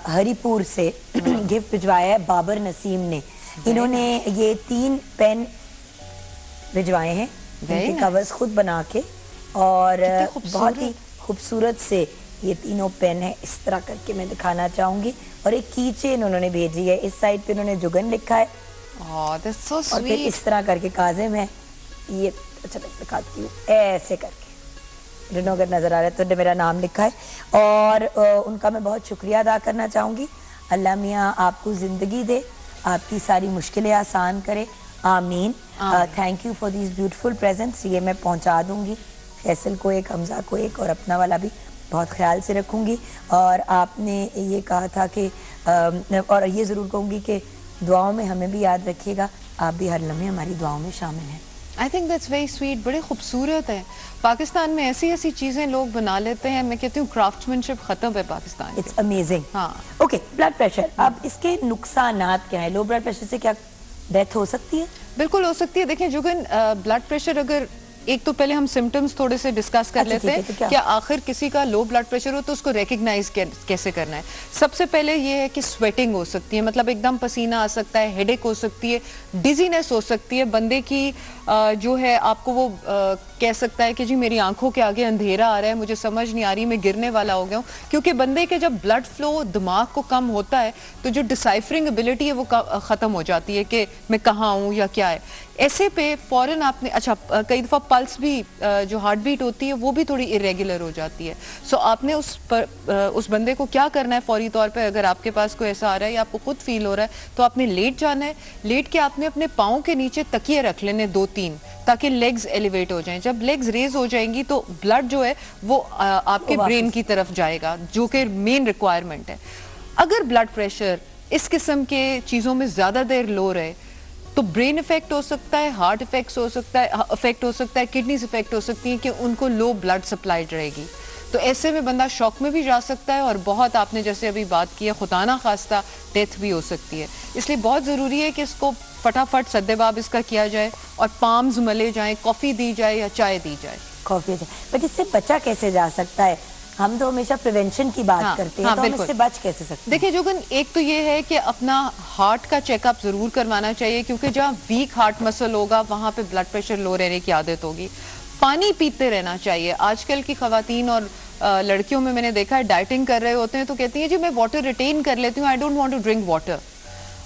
हरिपुर से गिफ्ट भिजवाया है बाबर नसीम ने। इन्होंने ये 3 पेन भिजवाए हैं, इनके कवर्स खुद बना के, और बहुत ही खूबसूरत से ये तीनों पेन है। इस तरह करके मैं दिखाना चाहूंगी, और एक की चेन उन्होंने भेजी है। इस साइड पे उन्होंने जुगन लिखा है, that's so और फिर sweet. इस तरह करके काजिम है। ये अच्छा दिखाती हूँ, ऐसे करके दोनों अगर नजर आ रहा है तो मेरा नाम लिखा है। और उनका मैं बहुत शुक्रिया अदा करना चाहूँगी। अल्लाह मियाँ आपको ज़िंदगी दे, आपकी सारी मुश्किलें आसान करे, आमीन। Thank you for these beautiful presents. ये मैं पहुँचा दूँगी, फैसल को एक, हमजा को एक, और अपना वाला भी बहुत ख्याल से रखूँगी। और आपने ये कहा था कि और ये ज़रूर कहूँगी कि दुआओं में हमें भी याद रखिएगा, आप भी हर लम्हे हमारी दुआओं में शामिल हैं। I think that's very sweet, बड़े खूबसूरत है। पाकिस्तान में ऐसी ऐसी चीज़ें लोग बना लेते हैं, मैं कहती हूँ क्राफ्ट्समैनशिप ख़त्म है पाकिस्तान। It's amazing. हाँ, ओके, ब्लड प्रेशर, अब इसके नुकसानात क्या है? लो ब्लड प्रेशर से क्या डेथ हो सकती है? बिल्कुल हो सकती है। देखिए जुगन, ब्लड प्रेशर अगर, एक तो पहले हम सिम्टम्स थोड़े से डिस्कस कर लेते हैं कि आखिर किसी का लो ब्लड प्रेशर हो तो उसको रिकग्नाइज कैसे करना है। सबसे पहले ये है कि स्वेटिंग हो सकती है, मतलब एकदम पसीना आ सकता है, हेडेक हो सकती है, डिजीनेस हो सकती है, बंदे की जो है आपको वो कह सकता है कि जी मेरी आंखों के आगे अंधेरा आ रहा है, मुझे समझ नहीं आ रही, मैं गिरने वाला हो गया हूँ। क्योंकि बंदे के जब ब्लड फ्लो दिमाग को कम होता है तो जो डिसाइफरिंग एबिलिटी है वो ख़त्म हो जाती है कि मैं कहाँ हूँ या क्या है। ऐसे पे फौरन आपने, अच्छा कई दफ़ा पल्स भी, जो हार्ट बीट होती है वो भी थोड़ी इरेगुलर हो जाती है। सो आपने उस बंदे को क्या करना है फौरी तौर पे, अगर आपके पास कोई ऐसा आ रहा है या आपको खुद फील हो रहा है तो आपने लेट जाना है। लेट के आपने अपने पाँव के नीचे तकिए रख लेने 2-3, ताकि लेग्स एलिवेट हो जाएं। जब लेग्स रेज हो जाएंगी तो ब्लड जो है वो आपके ब्रेन की तरफ जाएगा, जो कि मेन रिक्वायरमेंट है। अगर ब्लड प्रेशर इस किस्म के चीज़ों में ज़्यादा देर लो रहे तो ब्रेन इफेक्ट हो सकता है, हार्ट इफेक्ट हो सकता है, किडनीज इफेक्ट हो सकती है कि उनको लो ब्लड सप्लाई रहेगी। तो ऐसे में बंदा शॉक में भी जा सकता है, और बहुत आपने जैसे अभी बात की है खुदा ना खास्ता डेथ भी हो सकती है। इसलिए बहुत ज़रूरी है कि इसको फटाफट सद्देबाब इसका किया जाए और पाम्स मले जाएं, कॉफ़ी दी जाए या चाय दी जाए। कॉफ़ी, बट इससे बचा कैसे जा सकता है? हम तो हमेशा प्रिवेंशन की बात करते हैं, तो हम इससे बच कैसे सकते हैं? देखिए जोगन, एक तो ये है कि अपना हार्ट का चेकअप जरूर करवाना चाहिए, क्योंकि जहाँ वीक हार्ट मसल होगा वहाँ पे ब्लड प्रेशर लो रहने की आदत होगी। पानी पीते रहना चाहिए। आजकल की खवातीन और लड़कियों में मैंने देखा है डाइटिंग कर रहे होते हैं तो कहती हैं जी मैं वाटर रिटेन कर लेती हूँ, I don't want to drink water.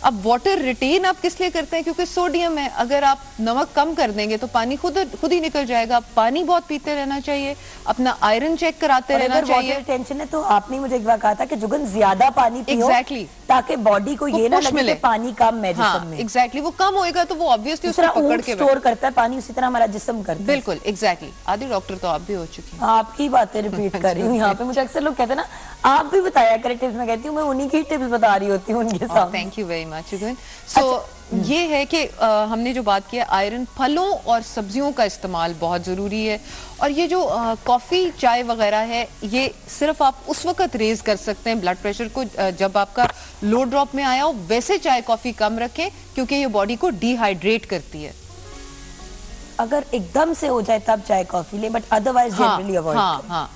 अब वाटर रिटेन आप किस लिए करते हैं? क्योंकि सोडियम है, अगर आप नमक कम कर देंगे तो पानी खुद ही निकल जाएगा। पानी बहुत पीते रहना चाहिए, अपना आयरन चेक कराते रहना चाहिए। वाटर रिटेंशन है तो आपने मुझे एक बार कहा था कि जुगन ज्यादा पानी पियो, एग्जैक्टली, ताकि बॉडी को ये ना लगे कि पानी कम है जिस्म में। एग्जैक्टली, वो कम होएगा तो वो ऑब्वियसली उसको पकड़ के स्टोर करता है पानी, उसी तरह हमारा जिस्म करता है। बिल्कुल, एग्जैक्टली। आदि डॉक्टर तो आप भी हो चुकी हैं। आपकी बातें रिपीट कर रही हूँ यहाँ पे। मुझे अक्सर लोग कहते हैं ना आप भी बताया करें टिप्स, मैं कहती हूँ मैं उन्हीं की टिप्स बता रही होती हूँ उनके सामने। Thank you very much Jugan. सो ये है कि हमने जो बात की है आयरन, फलों और सब्जियों का इस्तेमाल बहुत ज़रूरी है। और ये जो कॉफ़ी चाय वगैरह है ये सिर्फ आप उस वक्त रेज कर सकते हैं ब्लड प्रेशर को जब आपका लो ड्रॉप में आया हो। वैसे चाय कॉफ़ी कम रखें क्योंकि ये बॉडी को डिहाइड्रेट करती है। अगर एकदम से हो जाए तब चाय कॉफ़ी ले, बट अदरवाइज जनरली अवॉइड। हाँ।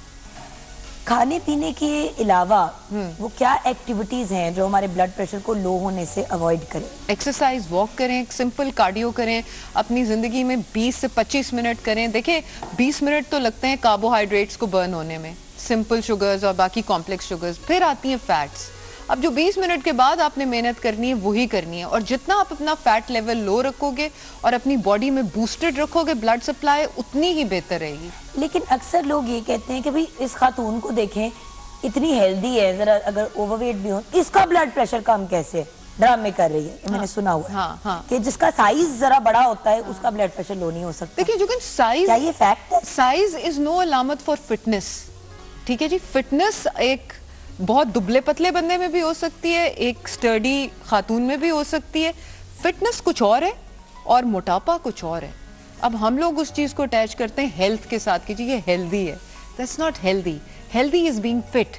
खाने पीने के अलावा वो क्या एक्टिविटीज हैं जो हमारे ब्लड प्रेशर को लो होने से अवॉइड करें? एक्सरसाइज, वॉक करें, सिंपल कार्डियो करें, अपनी ज़िंदगी में 20 से 25 मिनट करें। देखिए 20 मिनट तो लगते हैं कार्बोहाइड्रेट्स को बर्न होने में, सिंपल शुगर्स और बाकी कॉम्प्लेक्स शुगर्स, फिर आती हैं फैट्स। अब जो 20 मिनट के बाद आपने मेहनत करनी है वही करनी है, और जितना आप अपना फैट लेवल लो रखोगे और अपनी बॉडी में बूस्टेड रखोगे ब्लड सप्लाई, उतनी ही बेहतर रहेगी। लेकिन अक्सर लोग ये कहते हैं कि भाई इस खातून को देखें इतनी हेल्दी है, जरा अगर ओवरवेट भी हो इसका ब्लड प्रेशर कम कैसे है? ड्रामे कर रही है, मैंने सुना हुआ है हाँ। कि जिसका साइज जरा बड़ा होता है उसका ब्लड प्रेशर लो नहीं हो सकता। देखिए जो साइज, क्या ये फैक्ट है? साइज इज नो अलामत फॉर फिटनेस। ठीक है जी, फिटनेस एक बहुत दुबले पतले बंदे में भी हो सकती है, एक स्टर्डी खातून में भी हो सकती है। फिटनेस कुछ और है और मोटापा कुछ और है। अब हम लोग उस चीज को अटैच करते हैं हेल्थ के साथ कि जी ये हेल्दी है। That's not healthy. Healthy is being fit.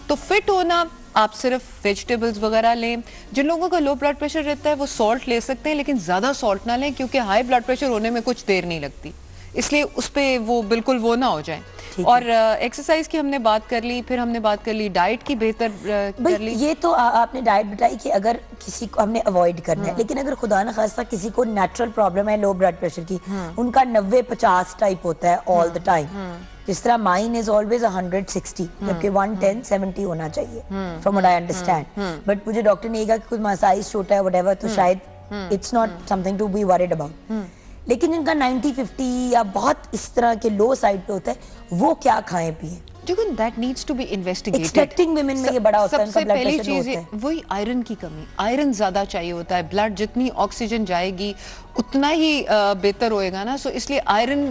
तो फिट होना, आप सिर्फ वेजिटेबल्स वगैरह लें। जिन लोगों का लो ब्लड प्रेशर रहता है वो सॉल्ट ले सकते हैं, लेकिन ज्यादा सॉल्ट ना लें, क्योंकि हाई ब्लड प्रेशर होने में कुछ देर नहीं लगती, इसलिए उस पे वो बिल्कुल वो ना हो जाए। और एक्सरसाइज की हमने बात कर ली, फिर हमने बात कर ली डाइट की, बेहतर कर ली। ये तो आपने डाइट बताई कि अगर किसी को हमने अवॉइड करना है, लेकिन अगर खुदा न खास्ता किसी को नेचुरल प्रॉब्लम है लो ब्लड प्रेशर की, उनका 90-50 टाइप होता है ऑल द टाइम, जिस तरह माइन इज ऑलवेज 160 जबकि 110-70 होना चाहिए from what I understand. But मुझे डॉक्टर ने कहा कि कुछ साइज छोटा है व्हाटएवर, तो शायद it's not something to be worried about. लेकिन जिनका 90-50 या बहुत इस तरह के लो साइड पे होता है, वो क्या खाएं पिए? That needs to be investigated. Expecting women में ये बड़ा होता है, सबसे उनका blood पहली pressure चीज होता है। वही आयरन की कमी। आयरन ज्यादा चाहिए होता है, ब्लड जितनी ऑक्सीजन जाएगी उतना ही बेहतर होएगा ना। सो इसलिए आयरन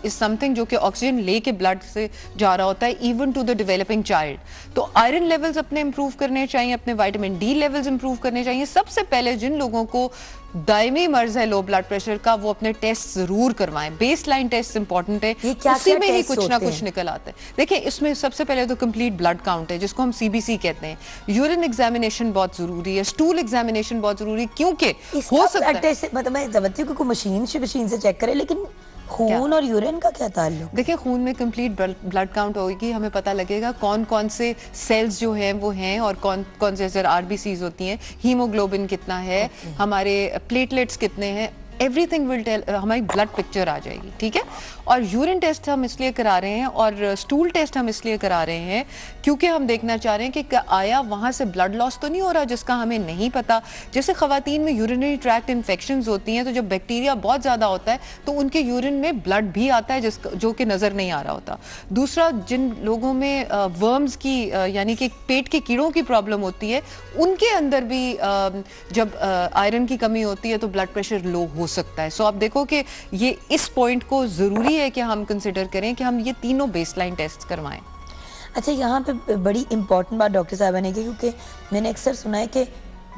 इज समथिंग जो कि ऑक्सीजन लेके ब्लड से जा रहा होता है, even to the developing child. तो आयरन लेवल्स अपने इंप्रूव करने चाहिए, अपने विटामिन डी लेवल्स इंप्रूव करने चाहिए। सबसे पहले जिन लोगों को दायमी मर्ज है लो ब्लड प्रेशर का, वो अपने टेस्ट जरूर करवाएं। बेसलाइन टेस्ट इंपॉर्टेंट है, उसी में ही कुछ ना कुछ निकल आता है। देखिए इसमें सबसे पहले तो कंप्लीट ब्लड काउंट है, जिसको हम सीबीसी कहते हैं। यूरिन एग्जामिनेशन बहुत जरूरी है, स्टूल एग्जामिनेशन बहुत जरूरी है, क्योंकि हो सकता है मतलब मैं समझती हूँ कि मशीन से चेक करे, लेकिन खून और यूरिन का क्या ताल्लुक? देखिए खून में कंप्लीट ब्लड काउंट होगी, हमें पता लगेगा कौन कौन से सेल्स जो हैं वो हैं, और कौन कौन से आरबीसीज होती हैं, हीमोग्लोबिन कितना है, हमारे प्लेटलेट्स कितने हैं, एवरीथिंग विल टेल, हमारी ब्लड पिक्चर आ जाएगी। ठीक है। और यूरिन टेस्ट हम इसलिए करा रहे हैं और स्टूल टेस्ट हम इसलिए करा रहे हैं क्योंकि हम देखना चाह रहे हैं कि आया वहाँ से ब्लड लॉस तो नहीं हो रहा जिसका हमें नहीं पता। जैसे खवातीन में यूरिनरी ट्रैक्ट इन्फेक्शंस होती हैं, तो जब बैक्टीरिया बहुत ज़्यादा होता है तो उनके यूरिन में ब्लड भी आता है जो कि नज़र नहीं आ रहा होता। दूसरा, जिन लोगों में वर्म्स की यानी कि पेट के कीड़ों की प्रॉब्लम होती है, उनके अंदर भी जब आयरन की कमी होती है तो ब्लड प्रेशर लो हो सकता है। सो आप देखो कि ये इस पॉइंट को ज़रूरी है कि हम कंसिडर करें कि हम ये तीनों बेसलाइन टेस्ट करवाएं। अच्छा, यहाँ पे बड़ी इंपॉर्टेंट बात डॉक्टर साहब ने की, क्योंकि मैंने अक्सर सुना है कि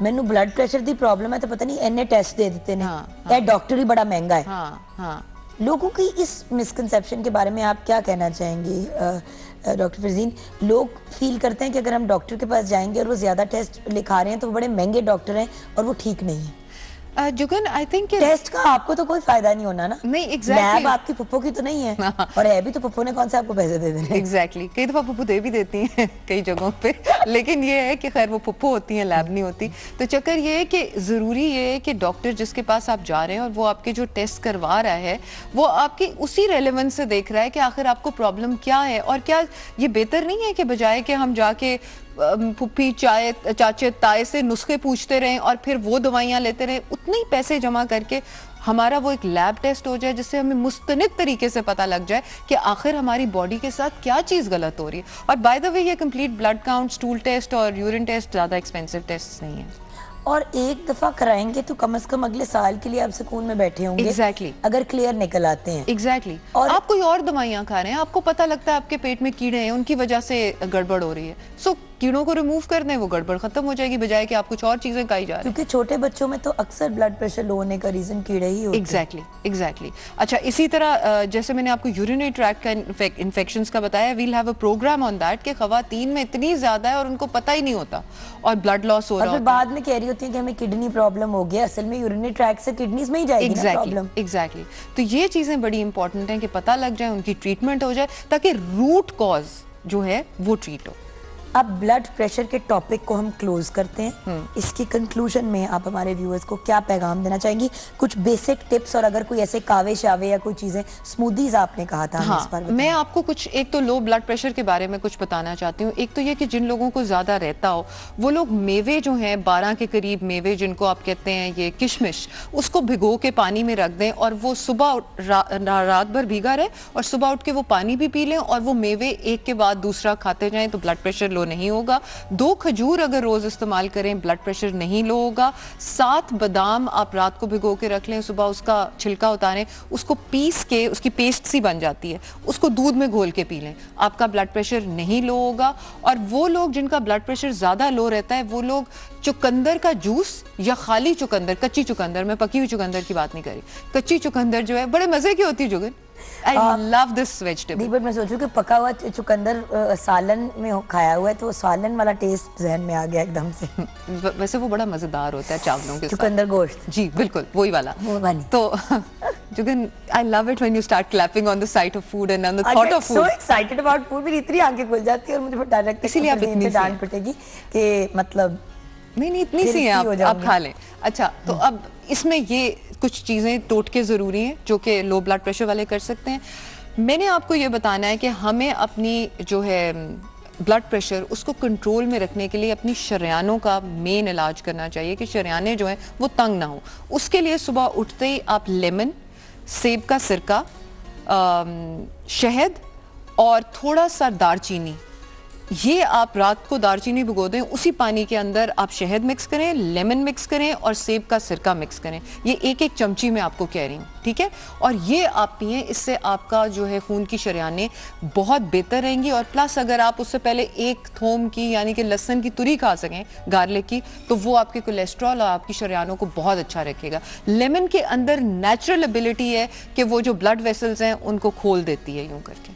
मैंने ब्लड प्रेशर की प्रॉब्लम है तो पता नहीं एने टेस्ट दे देते हैं, डॉक्टर ही बड़ा महंगा है। लोगों की इस मिसकंसेप्शन के बारे में आप क्या कहना चाहेंगे डॉक्टर फरजीन? लोग फील करते हैं कि अगर हम डॉक्टर के पास जाएंगे और वो ज्यादा टेस्ट लिखा रहे हैं तो वो बड़े महंगे डॉक्टर हैं और वो ठीक नहीं है। जुगन, आई थिंक टेस्ट का आपको तो कोई फायदा नहीं होना ना। नहीं, एग्जैक्टली। लैब आपकी पप्पो की तो नहीं है, और है भी तो पप्पो ने कौन सा आपको पैसे दे देने। एग्जैक्टली। कई दफा पप्पो दे भी देती हैं कई जगहों पे, लेकिन ये है कि खैर वो पप्पो होती हैं, लैब नहीं होती। तो चक्कर ये है कि जरूरी ये है कि डॉक्टर जिसके पास आप जा रहे हैं और वो आपके जो टेस्ट करवा रहा है वो आपकी उसी रेलेवेंस से देख रहा है कि आखिर आपको प्रॉब्लम क्या है। और क्या ये बेहतर नहीं है कि बजाय कि हम जाके फुप्पी चाचे ताए से नुस्खे पूछते रहें और फिर वो दवाइयाँ लेते रहें, उतने ही पैसे जमा करके हमारा वो एक लैब टेस्ट हो जाए जिससे हमें मुस्तनिद तरीके से पता लग जाए कि आखिर हमारी बॉडी के साथ क्या चीज़ गलत हो रही है। और बाय द वे ये complete blood count, stool test और यूरिन टेस्ट ज़्यादा एक्सपेंसिव टेस्ट नहीं है, और एक दफा कराएंगे तो कम से कम अगले साल के लिए आप सुकून में बैठे होंगे। एग्जैक्टली। अगर क्लियर निकल आते हैं। एग्जैक्टली। और आप कोई और दवाइयाँ खा रहे हैं, आपको पता लगता है आपके पेट में कीड़े हैं, उनकी वजह से गड़बड़ हो रही है, सो कीड़ों को रिमूव कर दें, वो गड़बड़ खत्म हो जाएगी, बजाय कि आप कुछ और चीजें खाई जा रही हैं। क्योंकि छोटे बच्चों में तो अक्सर ब्लड प्रेशर लो होने का रीजन कीड़े ही होते हैं। एग्जैक्टली। अच्छा, इसी तरह जैसे मैंने आपको यूरिनरी ट्रैक्ट का इन्फेक्शंस का बताया, we'll have a program on that कि खवातीन में इतनी ज्यादा है और उनको पता ही नहीं होता और ब्लड लॉस हो रहा है, बाद में कह रही होती है कि हमें किडनी प्रॉब्लम हो गया, असल में यूरिनरी ट्रैक्ट से किडनीज में ही जाएगी ना प्रॉब्लम। एग्जैक्टली। तो ये चीजें बड़ी इंपॉर्टेंट हैं कि पता लग जाए, उनकी ट्रीटमेंट हो जाए, ताकि रूट कॉज जो है वो ट्रीट हो। अब ब्लड प्रेशर के टॉपिक को हम क्लोज करते हैं। इसकी कंक्लूजन में आप हमारे व्यूअर्स को क्या पैगाम देना चाहेंगी? कुछ बेसिक टिप्स, और अगर कोई ऐसे कावे शावे या कोई चीजें, स्मूदीज आपने कहा था, हाँ, इस पर मैं आपको कुछ एक तो लो ब्लड प्रेशर के बारे में कुछ बताना चाहती हूँ। एक तो ये कि जिन लोगों को ज्यादा रहता हो वो लोग मेवे जो हैं 12 के करीब मेवे जिनको आप कहते हैं ये किशमिश, उसको भिगो के पानी में रख दें और वो सुबह रात भर भीगा रहे और सुबह उठ के वो पानी भी पी लें और वो मेवे एक के बाद दूसरा खाते जाएं तो ब्लड प्रेशर लो नहीं होगा। 2 खजूर अगर रोज इस्तेमाल करें ब्लड प्रेशर नहीं लो होगा। 7 बादाम आप रात को भिगो के रख लें, सुबह उसका छिलका उतारें, उसको पीस के उसकी पेस्ट सी बन जाती है, उसको दूध में घोल के पी लें, आपका ब्लड प्रेशर नहीं लो होगा। और वो लोग जिनका ब्लड प्रेशर ज्यादा लो रहता है वो लोग चुकंदर का जूस या खाली चुकंदर, कच्ची चुकंदर, मैं पकी हुई चुकंदर की बात नहीं करी, कच्ची चुकंदर जो है बड़े मजे की होती है Jugan. I love this vegetable। But मैं सोचूं कि पका हुआ चुकंदर सालन में खाया हुआ है तो सालन वाला टेस्ट जहन में आ गया एकदम से। वैसे वो बड़ा मजेदार होता है चावलों के साथ। चुकंदर गोश्त, जी बिल्कुल वही वाला। वो वाली। तो Jugan, I love it when you start clapping on the sight of food and on the thought of food। So excited about food, मेरी इतनी आंखें खुल जाती है और मुझे डर लगता है इसीलिए आप इतनी डांट पिटेगी कि मतलब नहीं इतनी सी है, आप खा लें। अच्छा, तो अब इसमें ये कुछ चीजें टोटके जरूरी हैं जो कि लो ब्लड प्रेशर वाले कर सकते हैं। मैंने आपको ये बताना है कि हमें अपनी जो है ब्लड प्रेशर उसको कंट्रोल में रखने के लिए अपनी शरियानों का मेन इलाज करना चाहिए कि शरियाने जो हैं वो तंग ना हो। उसके लिए सुबह उठते ही आप लेमन, सेब का सिरका, शहद और थोड़ा सा दालचीनी, ये आप रात को दालचीनी भिगो दें, उसी पानी के अंदर आप शहद मिक्स करें, लेमन मिक्स करें और सेब का सिरका मिक्स करें। ये 1-1 चमची मैं आपको कह रही हूँ, ठीक है? और ये आप पिएं, इससे आपका जो है खून की शरियानें बहुत बेहतर रहेंगी। और प्लस अगर आप उससे पहले 1 थोम की यानी कि लहसुन की तुरी खा सकें, गार्लिक की, तो वो आपके कोलेस्ट्रॉल और आपकी शरियानों को बहुत अच्छा रखेगा। लेमन के अंदर नेचुरल एबिलिटी है कि वो जो ब्लड वेसल्स हैं उनको खोल देती है यूं करके।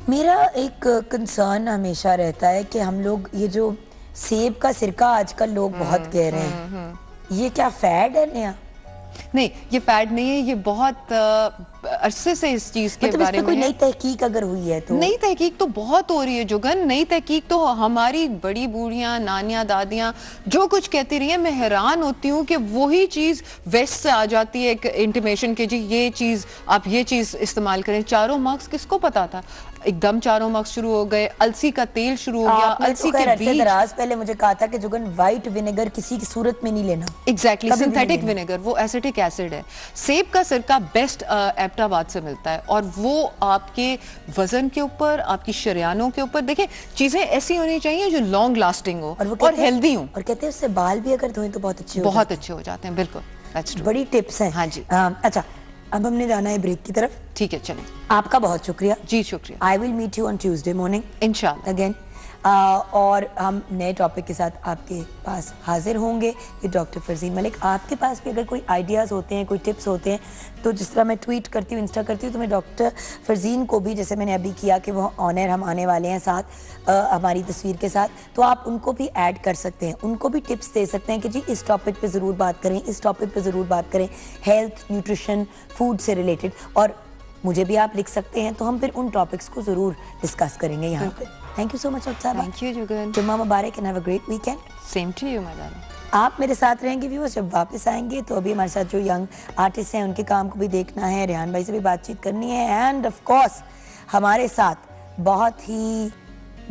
मेरा एक कंसर्न हमेशा रहता है कि हम लोग ये जो सेब का सिरका आजकल लोग बहुत कह रहे हैं, ये क्या फैड है नया? नहीं, ये फैड नहीं है, ये बहुत अरसे से इस चीज के बारे में कोई नई तहकीक अगर हुई है तो? नई तहकीक तो बहुत हो रही है जुगन। नई तहकीक तो हमारी बड़ी बूढ़ियां, नानियां, दादियां जो कुछ कहती रही है, मैं हैरान होती हूँ कि वही चीज वेस्ट से आ जाती है एक इंटीमेशन के जी ये चीज आप ये चीज इस्तेमाल करें। चारों मार्क्स किसको पता था? एकदम चारों मार्क्स शुरू हो गए, अलसी का तेल शुरू हो गया, अलसी के बीज। दराज पहले मुझे कहा था कि जुगन व्हाइट विनेगर किसी की सूरत में नहीं लेना। एग्जैक्टली, सिंथेटिक विनेगर वो एसिटिक एसिड है। सेब का सिरका बेस्ट एबटाबाद से मिलता है और वो आपके वजन के ऊपर, आपकी शरियानों के ऊपर, देखें चीजें ऐसी होनी चाहिए जो लॉन्ग लास्टिंग हो और हेल्दी हो। और कहते हैं उससे बाल भी अगर धोएं तो बहुत अच्छे हो जाते हैं। बिल्कुल, बड़ी टिप्स हैं। हाँ जी। अच्छा, अब हमने जाना है ब्रेक की तरफ। ठीक है, चलें। आपका बहुत शुक्रिया। जी शुक्रिया। I will meet you on Tuesday morning इंशाल्लाह अगेन। और हम नए टॉपिक के साथ आपके पास हाजिर होंगे। ये डॉक्टर फरजीन मलिक, आपके पास भी अगर कोई आइडियाज़ होते हैं, कोई टिप्स होते हैं, तो जिस तरह मैं ट्वीट करती हूँ, इंस्टा करती हूँ, तो मैं डॉक्टर फरजीन को भी, जैसे मैंने अभी किया कि वो ऑनर हम आने वाले हैं साथ हमारी तस्वीर के साथ, तो आप उनको भी ऐड कर सकते हैं, उनको भी टिप्स दे सकते हैं कि जी इस टॉपिक पे ज़रूर बात करें, इस टॉपिक पे ज़रूर बात करें, हेल्थ, न्यूट्रिशन, फूड से रिलेटेड। और मुझे भी आप लिख सकते हैं, तो हम फिर उन टॉपिक्स को ज़रूर डिस्कस करेंगे यहाँ पे। थैंक यू सो मच साहब। Thank you Juggun. जुम्मा मुबारक and have a great weekend. Same to you my darling. आप मेरे साथ रहेंगे व्यूअर्स, जब वापस आएंगे तो अभी हमारे साथ जो यंग आर्टिस्ट हैं उनके काम को भी देखना है, रेहान भाई से भी बातचीत करनी है, एंड ऑफ कोर्स हमारे साथ बहुत ही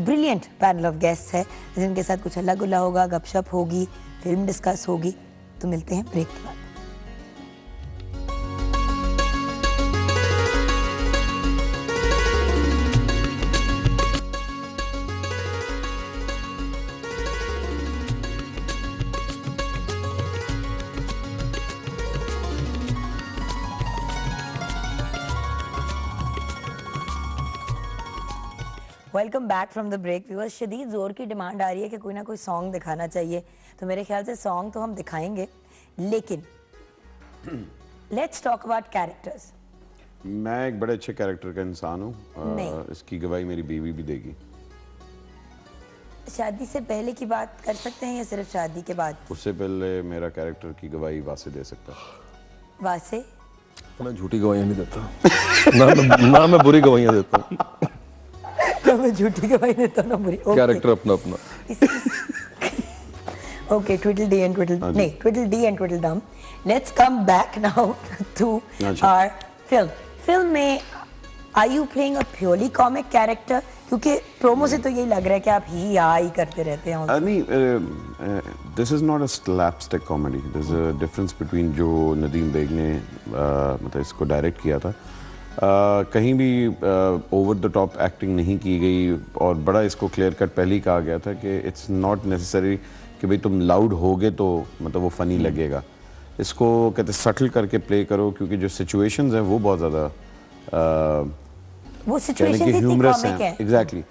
ब्रिलियंट पैनल ऑफ गेस्ट है जिनके साथ कुछ हल्ला गुल्ला होगा, गपशप होगी, फिल्म डिस्कस होगी। तो मिलते हैं ब्रेक के बाद। Welcome back from the break viewers. शदीद जोर की डिमांड आ रही है कि कोई ना कोई सॉन्ग दिखाना चाहिए, तो मेरे ख्याल से सॉन्ग तो हम दिखाएंगे, लेकिन लेट्स टॉक अबाउट कैरेक्टर्स। मैं एक बड़े अच्छे कैरेक्टर का इंसान हूँ, इसकी गवाही मेरी बीवी भी देगी। शादी से पहले की बात कर सकते हैं या सिर्फ शादी के बाद? उससे पहले मेरा कैरेक्टर की गवाही वासे दे सकता है। वासे? मैं झूठी गवाहियाँ नहीं देता ना मैं बुरी गवाहियाँ देता हूँ। मैं झूठी गवाही देता हूँ ना बुरी। कैरेक्टर अपना अपना। Okay, Tweedledee and Tweedledee, Tweedledee and Tweedledum. Let's come back now to our film. Film में are you playing a purely comic character? क्योंकि प्रोमो से तो यही लग रहा है कि आप ही करते रहते हैं। नहीं, this is not a slapstick comedy. There's a difference between जो नदीम बेग ने मतलब इसको डायरेक्ट किया था, कहीं भी ओवर द टॉप एक्टिंग नहीं की गई और बड़ा इसको क्लियर कट पहले ही कहा गया था कि इट्स नॉट नेसेसरी कि भाई तुम लाउड होगे तो मतलब वो फनी लगेगा। इसको कहते सटल करके प्ले करो, क्योंकि जो सिचुएशंस हैं वो बहुत ज़्यादा वो सिचुएशन इतनी कॉमिक है। एग्जैक्टली।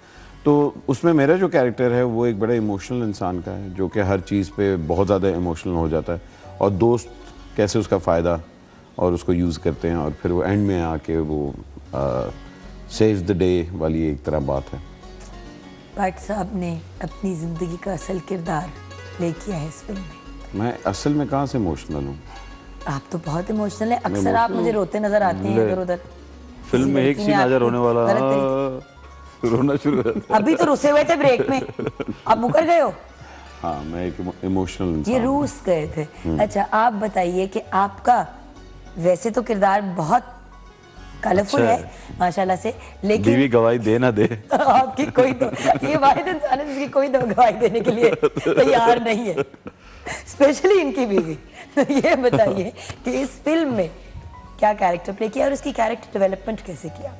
तो उसमें मेरा जो कैरेक्टर है वो एक बड़ा इमोशनल इंसान का है, जो कि हर चीज़ पे बहुत ज़्यादा इमोशनल हो जाता है, और दोस्त कैसे उसका फ़ायदा और उसको यूज़ करते हैं, और फिर वो एंड में आके वो सेव द डे वाली एक तरह बात है। भट्ट साहब ने अपनी ज़िंदगी का असल किरदार प्ले किया है इस फिल्म में। मैं असल में कहाँ से इमोशनल हूँ? आप तो बहुत इमोशनल हैं। अक्सर आप मुझे रोते नजर आते हैं इधर उधर। फिल्म में एक सीन नजर होने वाला, रोना शुरू हो जाता है। अभी तो रुसे हुए थे ब्रेक में, आप मुकर गए हो। हाँ, मैं एक इमोशनल इंसान। ये रूस गए थे। अच्छा, आप बताइए कि आपका वैसे तो किरदार बहुत कलरफुल है माशाल्लाह से, लेकिन बीवी गवाही दे ना दे आपकी कोई तो ये वाहिद इंसान है जिसकी कोई तो गवाही देने के लिए तैयार नहीं है, स्पेशली इनकी बीवी। तो ये बताइए कि इस फिल्म में क्या कैरेक्टर प्ले किया और उसकी कैरेक्टर डेवलपमेंट कैसे किया?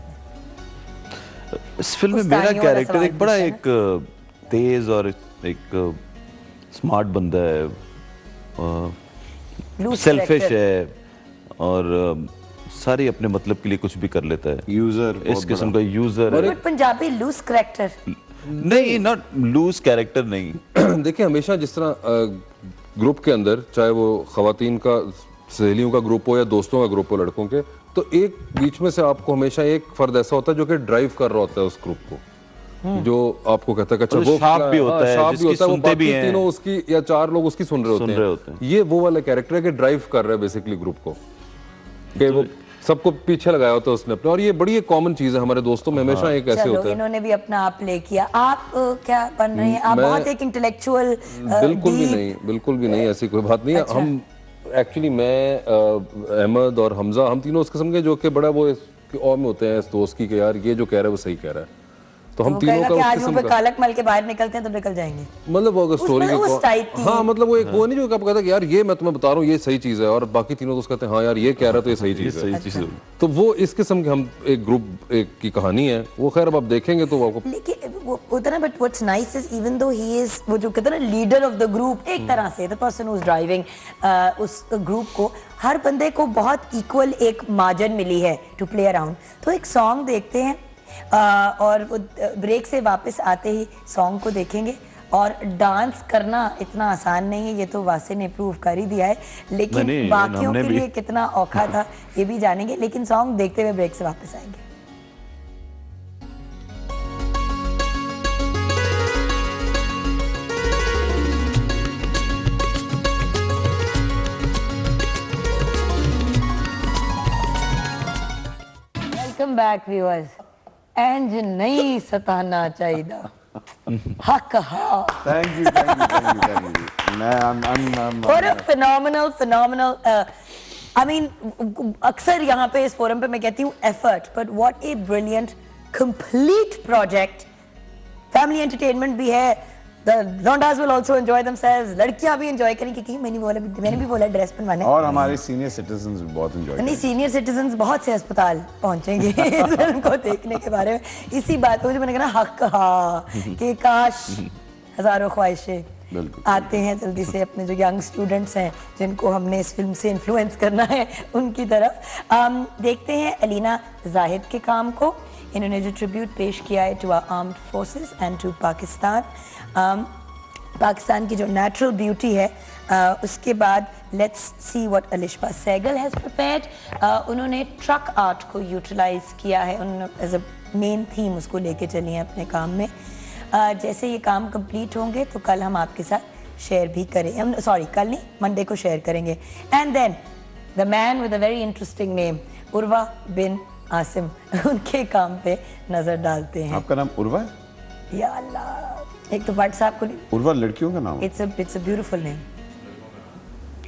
इस फिल्म में मेरा कैरेक्टर एक बड़ा एक तेज और एक स्मार्ट बंदा है, सेल्फिश है और सारी अपने मतलब के लिए कुछ भी कर लेता है। यूजर, इस किस्म का यूजर है। पंजाबी लूज कैरेक्टर नहीं, नॉट लूज कैरेक्टर नहीं। देखिए, हमेशा जिस तरह ग्रुप के अंदर, चाहे वो खवातीन का सहेलियों का ग्रुप हो या दोस्तों का ग्रुप हो लड़कों के, तो एक बीच में से आपको हमेशा एक फर्द ऐसा होता है जो कि ड्राइव कर रहा होता है उस ग्रुप को, जो आपको कहता है कि अच्छा वो शार्प भी होता है, जिसकी सुनते भी हैं, तीनों उसकी या चार लोग उसकी सुन रहे होते हैं। ये वो वाला कैरेक्टर है कि ड्राइव कर रहा है बेसिकली ग्रुप को, कि वो सबको पीछे लगाया होता है उसने अपने। और ये बड़ी एक कॉमन चीज है हमारे दोस्तों में, हमेशा एक ऐसे होता है। इन्होंने भी अपना आप प्ले किया। आप क्या बन रहे हैं? आप बहुत एक इंटेलेक्चुअल। बिल्कुल भी नहीं, ऐसी कोई बात नहीं है। हम एक्चुअली मैं अहमद और हमजा, हम तीनों उस किस्म के जो कि बड़ा वो और में होते हैं इस दोस्त की कि यार ये जो कह रहा है वो सही कह रहा है, तो हम तीनों का उस किस्म का कालक मल के बाहर निकलते हैं तो निकल जाएंगे, मतलब वो स्टोरी की। हाँ, मतलब वो एक वो नहीं जो आप कहता है कि यार ये मैं तुम्हें बता रहा हूँ ये सही चीज है, और बाकी तीनों दोस्त कहते हैं हाँ यार ये कह रहा है तो ये सही चीज है। तो वो इस किस्म के हम एक ग्रुप एक की कहानी है वो। खैर अब आप देखेंगे तो आपको लेकिन वो होता ना, but what's nice is even though he is वो जो कहते हैं ना लीडर ऑफ द ग्रुप, एक तरह से the person who is driving उस ग्रुप को, हर बंदे को बहुत इक्वल एक मार्जिन मिली है टू प्ले अराउंड। तो एक सॉन्ग देखते हैं और वो ब्रेक से वापस आते ही सॉन्ग को देखेंगे। और डांस करना इतना आसान नहीं है, ये तो वासे ने प्रूव कर ही दिया है, लेकिन बाकियों के लिए कितना औखा था ये भी जानेंगे। लेकिन सॉन्ग देखते हुए ब्रेक से वापस आएंगे। Welcome back viewers. एंज नहीं सताना चाहिए हक हाँ। Thank you. What a phenomenal I mean, अक्सर यहाँ पे इस फोरम पे मैं कहती हूँ effort, but what a brilliant complete project। Family entertainment भी है, The Londas will also enjoy themselves, लड़कियां भी एंजॉय करेंगी, क्योंकि मैंने भी बोला ड्रेस बनवाने, और हमारे सीनियर सिटीजन्स भी बहुत एंजॉय करेंगे। नहीं, सीनियर सिटीजन्स बहुत से अस्पताल पहुंचेंगे इस फिल्म को देखने के बारे में। इसी बात को जो मैंने कहा हक हाँ कि काश हजारों ख्वाहिशें आते हैं जल्दी से अपने जो यंग स्टूडेंट्स हैं जिनको हमने इस फिल्म से इन्फ्लुएंस करना है उनकी तरफ। देखते हैं अलीना जाहिद के काम को। इन्होंने जो ट्रिब्यूट पेश किया है to our armed forces and to Pakistan, Pakistan की जो नेचुरल ब्यूटी है, उसके बाद let's see what Alisha Sehgal has prepared. उन्होंने ट्रक आर्ट को यूटिलाइज किया है, उन्होंने एज अ मेन थीम उसको लेके चली हैं अपने काम में। जैसे ये काम कंप्लीट होंगे तो कल हम आपके साथ शेयर भी करें, हम सॉरी कल नहीं मंडे को शेयर करेंगे। And then the man with a very interesting name Urwa Bin Asim, उनके काम पे नजर डालते हैं। आपका नाम उर्वा है? या अल्लाह, एक तो भट्ट साहब को उर्वा लड़कियों का नाम है? It's a beautiful name.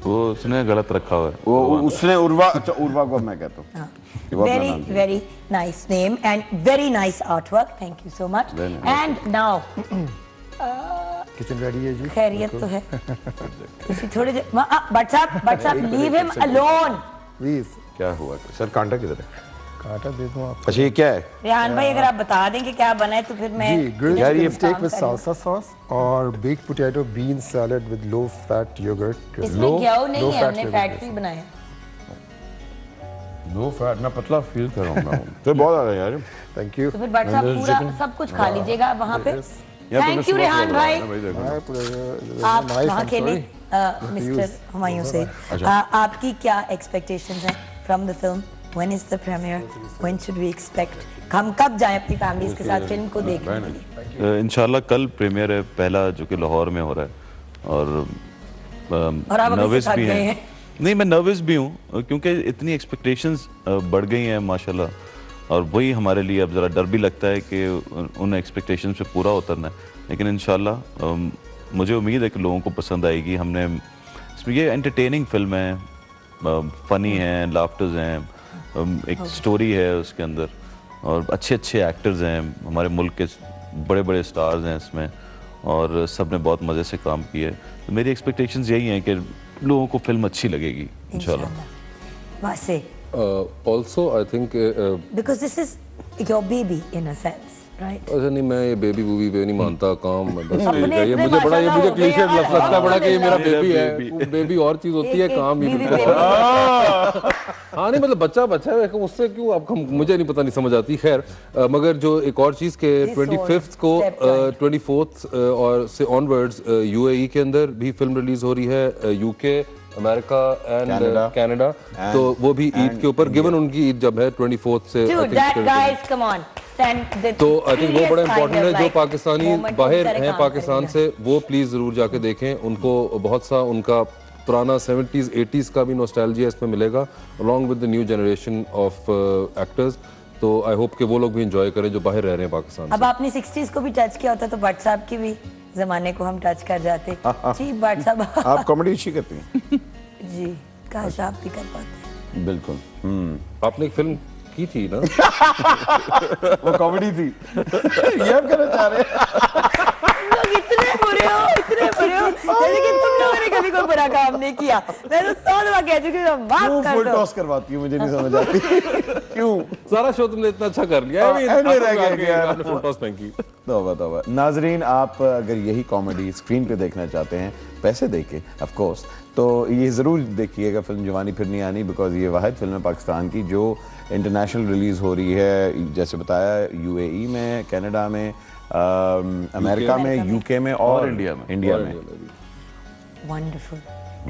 वो उसने गलत रखा हुआ है। वो उसने उर्वा, अच्छा उर्वा को मैं कहता हूँ। Very very nice name and very nice artwork, thank you so much. And now kitchen ready है जी? खैरियत तो है। उसी थोड़े भट्ट साहब लीव हिम अलोन प्लीज। क्या हुआ सर? कांटा किधर है? कांटा दे दूं आपको? अच्छा ये क्या है? रेहान भाई अगर आप बता दें कि क्या बना है तो फिर मैं जी grilled chicken steak with salsa sauce और baked potato bean salad with low fat yoghurt. इसमें घ्यो नहीं है, हमने फैट फ्री बनाया। लो फैट, मैं पतला फील कर रहा हूँ। तो बहुत आ रहा है यार। Thank you. तो फिर भट्ट साहब पूरा सब कुछ खा लीजिएगा वहाँ पे। थैंक यू रेहान भाई। आप वहाँ खेले मिस्टर हुमायूं से। आपकी क्या एक्सपेक्टेशंस हैं from the film? When is the premiere? When should we expect? हम कब जाएं अपनी फैमिलीज के साथ फिल्म को देखने के लिए? इंशाल्लाह कल प्रीमियर है पहला, जो कि लाहौर में हो रहा है। और आप नर्वस भी हैं? हैं। नहीं, मैं नर्वस भी हूँ क्योंकि इतनी एक्सपेक्टेशंस बढ़ गई हैं माशाल्लाह, और वही हमारे लिए अब ज़रा डर भी लगता है कि उन एक्सपेक्टेशन पे पूरा उतरना है। लेकिन इंशाल्लाह मुझे उम्मीद है कि लोगों को पसंद आएगी। हमने इसमें ये एंटरटेनिंग फिल्म है, फ़नी है, लाफ्टर्स हैं, एक स्टोरी है उसके अंदर, और अच्छे अच्छे एक्टर्स हैं, हमारे मुल्क के बड़े बड़े स्टार्स हैं इसमें, और सब ने बहुत मज़े से काम किया है। तो मेरी एक्सपेक्टेशंस यही हैं कि लोगों को फिल्म अच्छी लगेगी इंशाल्लाह। वासे also I think because this is your baby in a sense, right? अच्छा नहीं, मैं ये बेबी बूबी पे नहीं मानता काम में, बस अपने ये इतने मुझे बड़ा, ये मुझे माशाल्लाह क्लीशे हो गए यार, लगता है बड़ा कि ये मेरा मेरा बेबी baby। है। बेबी और चीज होती है, एक काम ही बीवी बिल्कुल baby। हाँ नहीं मतलब बच्चा है, उससे क्यों आप मुझे नहीं पता, नहीं समझ आती। खैर मगर जो एक और चीज़ के 25th को 24th और से ऑनवर्ड्स UAE के अंदर भी फिल्म रिलीज हो रही है, UK, अमेरिका एंड कनाडा, तो वो भी ईद के ऊपर, गिवन उनकी ईद जब है 24th से। तो आई थिंक वो बड़ा इंपॉर्टेंट है। जो पाकिस्तानी बाहर हैं पाकिस्तान से, वो प्लीज जरूर जाके देखें। उनको बहुत सा उनका पुराना 70s 80s का भी नॉस्टैल्जिया इसमें मिलेगा, along with the new generation of actors. तो आई होप कि वो लोग भी एंजॉय करें जो बाहर रह रहे हैं पाकिस्तान अब आपने 60s को भी टच किया होता तो भट्ट साहब की भी जमाने को हम टच कर जाते। जी भट्ट साहब आप कॉमेडी अच्छी करती हैं। जी, काश आप भी कर पाते। बिल्कुल। आपने एक फिल्म की थी ना? वो कॉमेडी थी। ये आप कहना चाह रहे हैं? इतने बुरे हो जैसे कि तुम लोगों ने कभी कोई बुरा काम नहीं किया। मैं तो 100 दफा कह चुकी हूँ, माफ कर फुल दो। टॉस करवाती हूँ, मुझे नहीं समझ आती क्यों। सारा शो तुमने इतना अच्छा कर लिया है, आपने फुल टॉस फेंकी। तौबा। नाजरीन, आप अगर यही कॉमेडी स्क्रीन पे देखना चाहते हैं, पैसे देके ऑफ कोर्स, तो ये ज़रूर देखिएगा फिल्म जवानी फिर नहीं आनी, बिकॉज ये वाहिद फिल्म है पाकिस्तान की जो इंटरनेशनल रिलीज़ हो रही है। जैसे बताया, UAE में, कनाडा में, अमेरिका में, UK में और इंडिया में। Wonderful.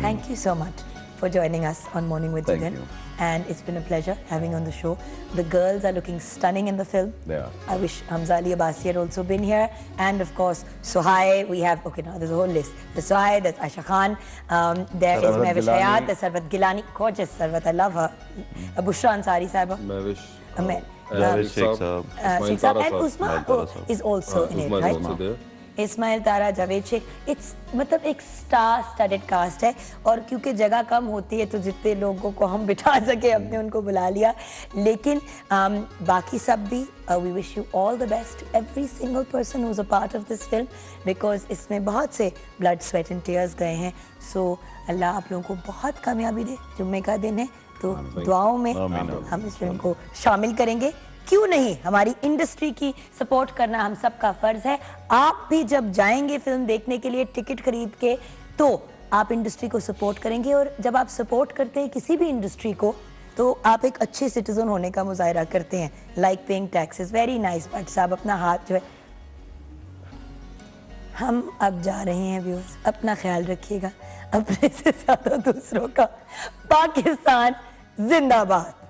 Thank you so much for joining us on Morning with Thank Jigan. you. And it's been a pleasure having you on the show. The girls are looking stunning in the film. They are. I wish Hamza Ali Abbasi had also been here. And of course, Suhai, we have, okay, now there's a whole list. There's Suhai, there's Aisha Khan, there is Sarwat Mehwish Gilani. Hayat, there's Sarwat Gilani, gorgeous Sarwat, I love her. Bushra Ansari Sahaba. Mehwish, Sheikh Saab, Sheikh Saab and Usman is also in it, Usman is right? also there. Ismail Tara, Javed Sheikh, it's मतलब एक star studded cast है। और क्योंकि जगह कम होती है तो जितने लोगों को हम बिठा सके हमने उनको बुला लिया। लेकिन बाकी सब भी, we wish you all the best every single person who is a part of this film, because इसमें बहुत से ब्लड स्वेट एंड टीयर्स गए हैं। सो अल्लाह आप लोगों को बहुत कामयाबी दे। जुम्मे का दिन है तो दुआओं में हम इस फिल्म को शामिल करेंगे। क्यों नहीं, हमारी इंडस्ट्री की सपोर्ट करना हम सबका फर्ज है। आप भी जब जाएंगे फिल्म देखने के लिए टिकट खरीद के, तो आप इंडस्ट्री को सपोर्ट करेंगे। और जब आप सपोर्ट करते हैं किसी भी इंडस्ट्री को, तो आप एक अच्छे सिटीजन होने का मुजाहरा करते हैं, like paying taxes. Very nice Bhatt साहब, अपना हाथ जो है। हम अब जा रहे हैं व्यूअर्स, अपना ख्याल रखिएगा, अपने से ज्यादा दूसरों का। पाकिस्तान जिंदाबाद।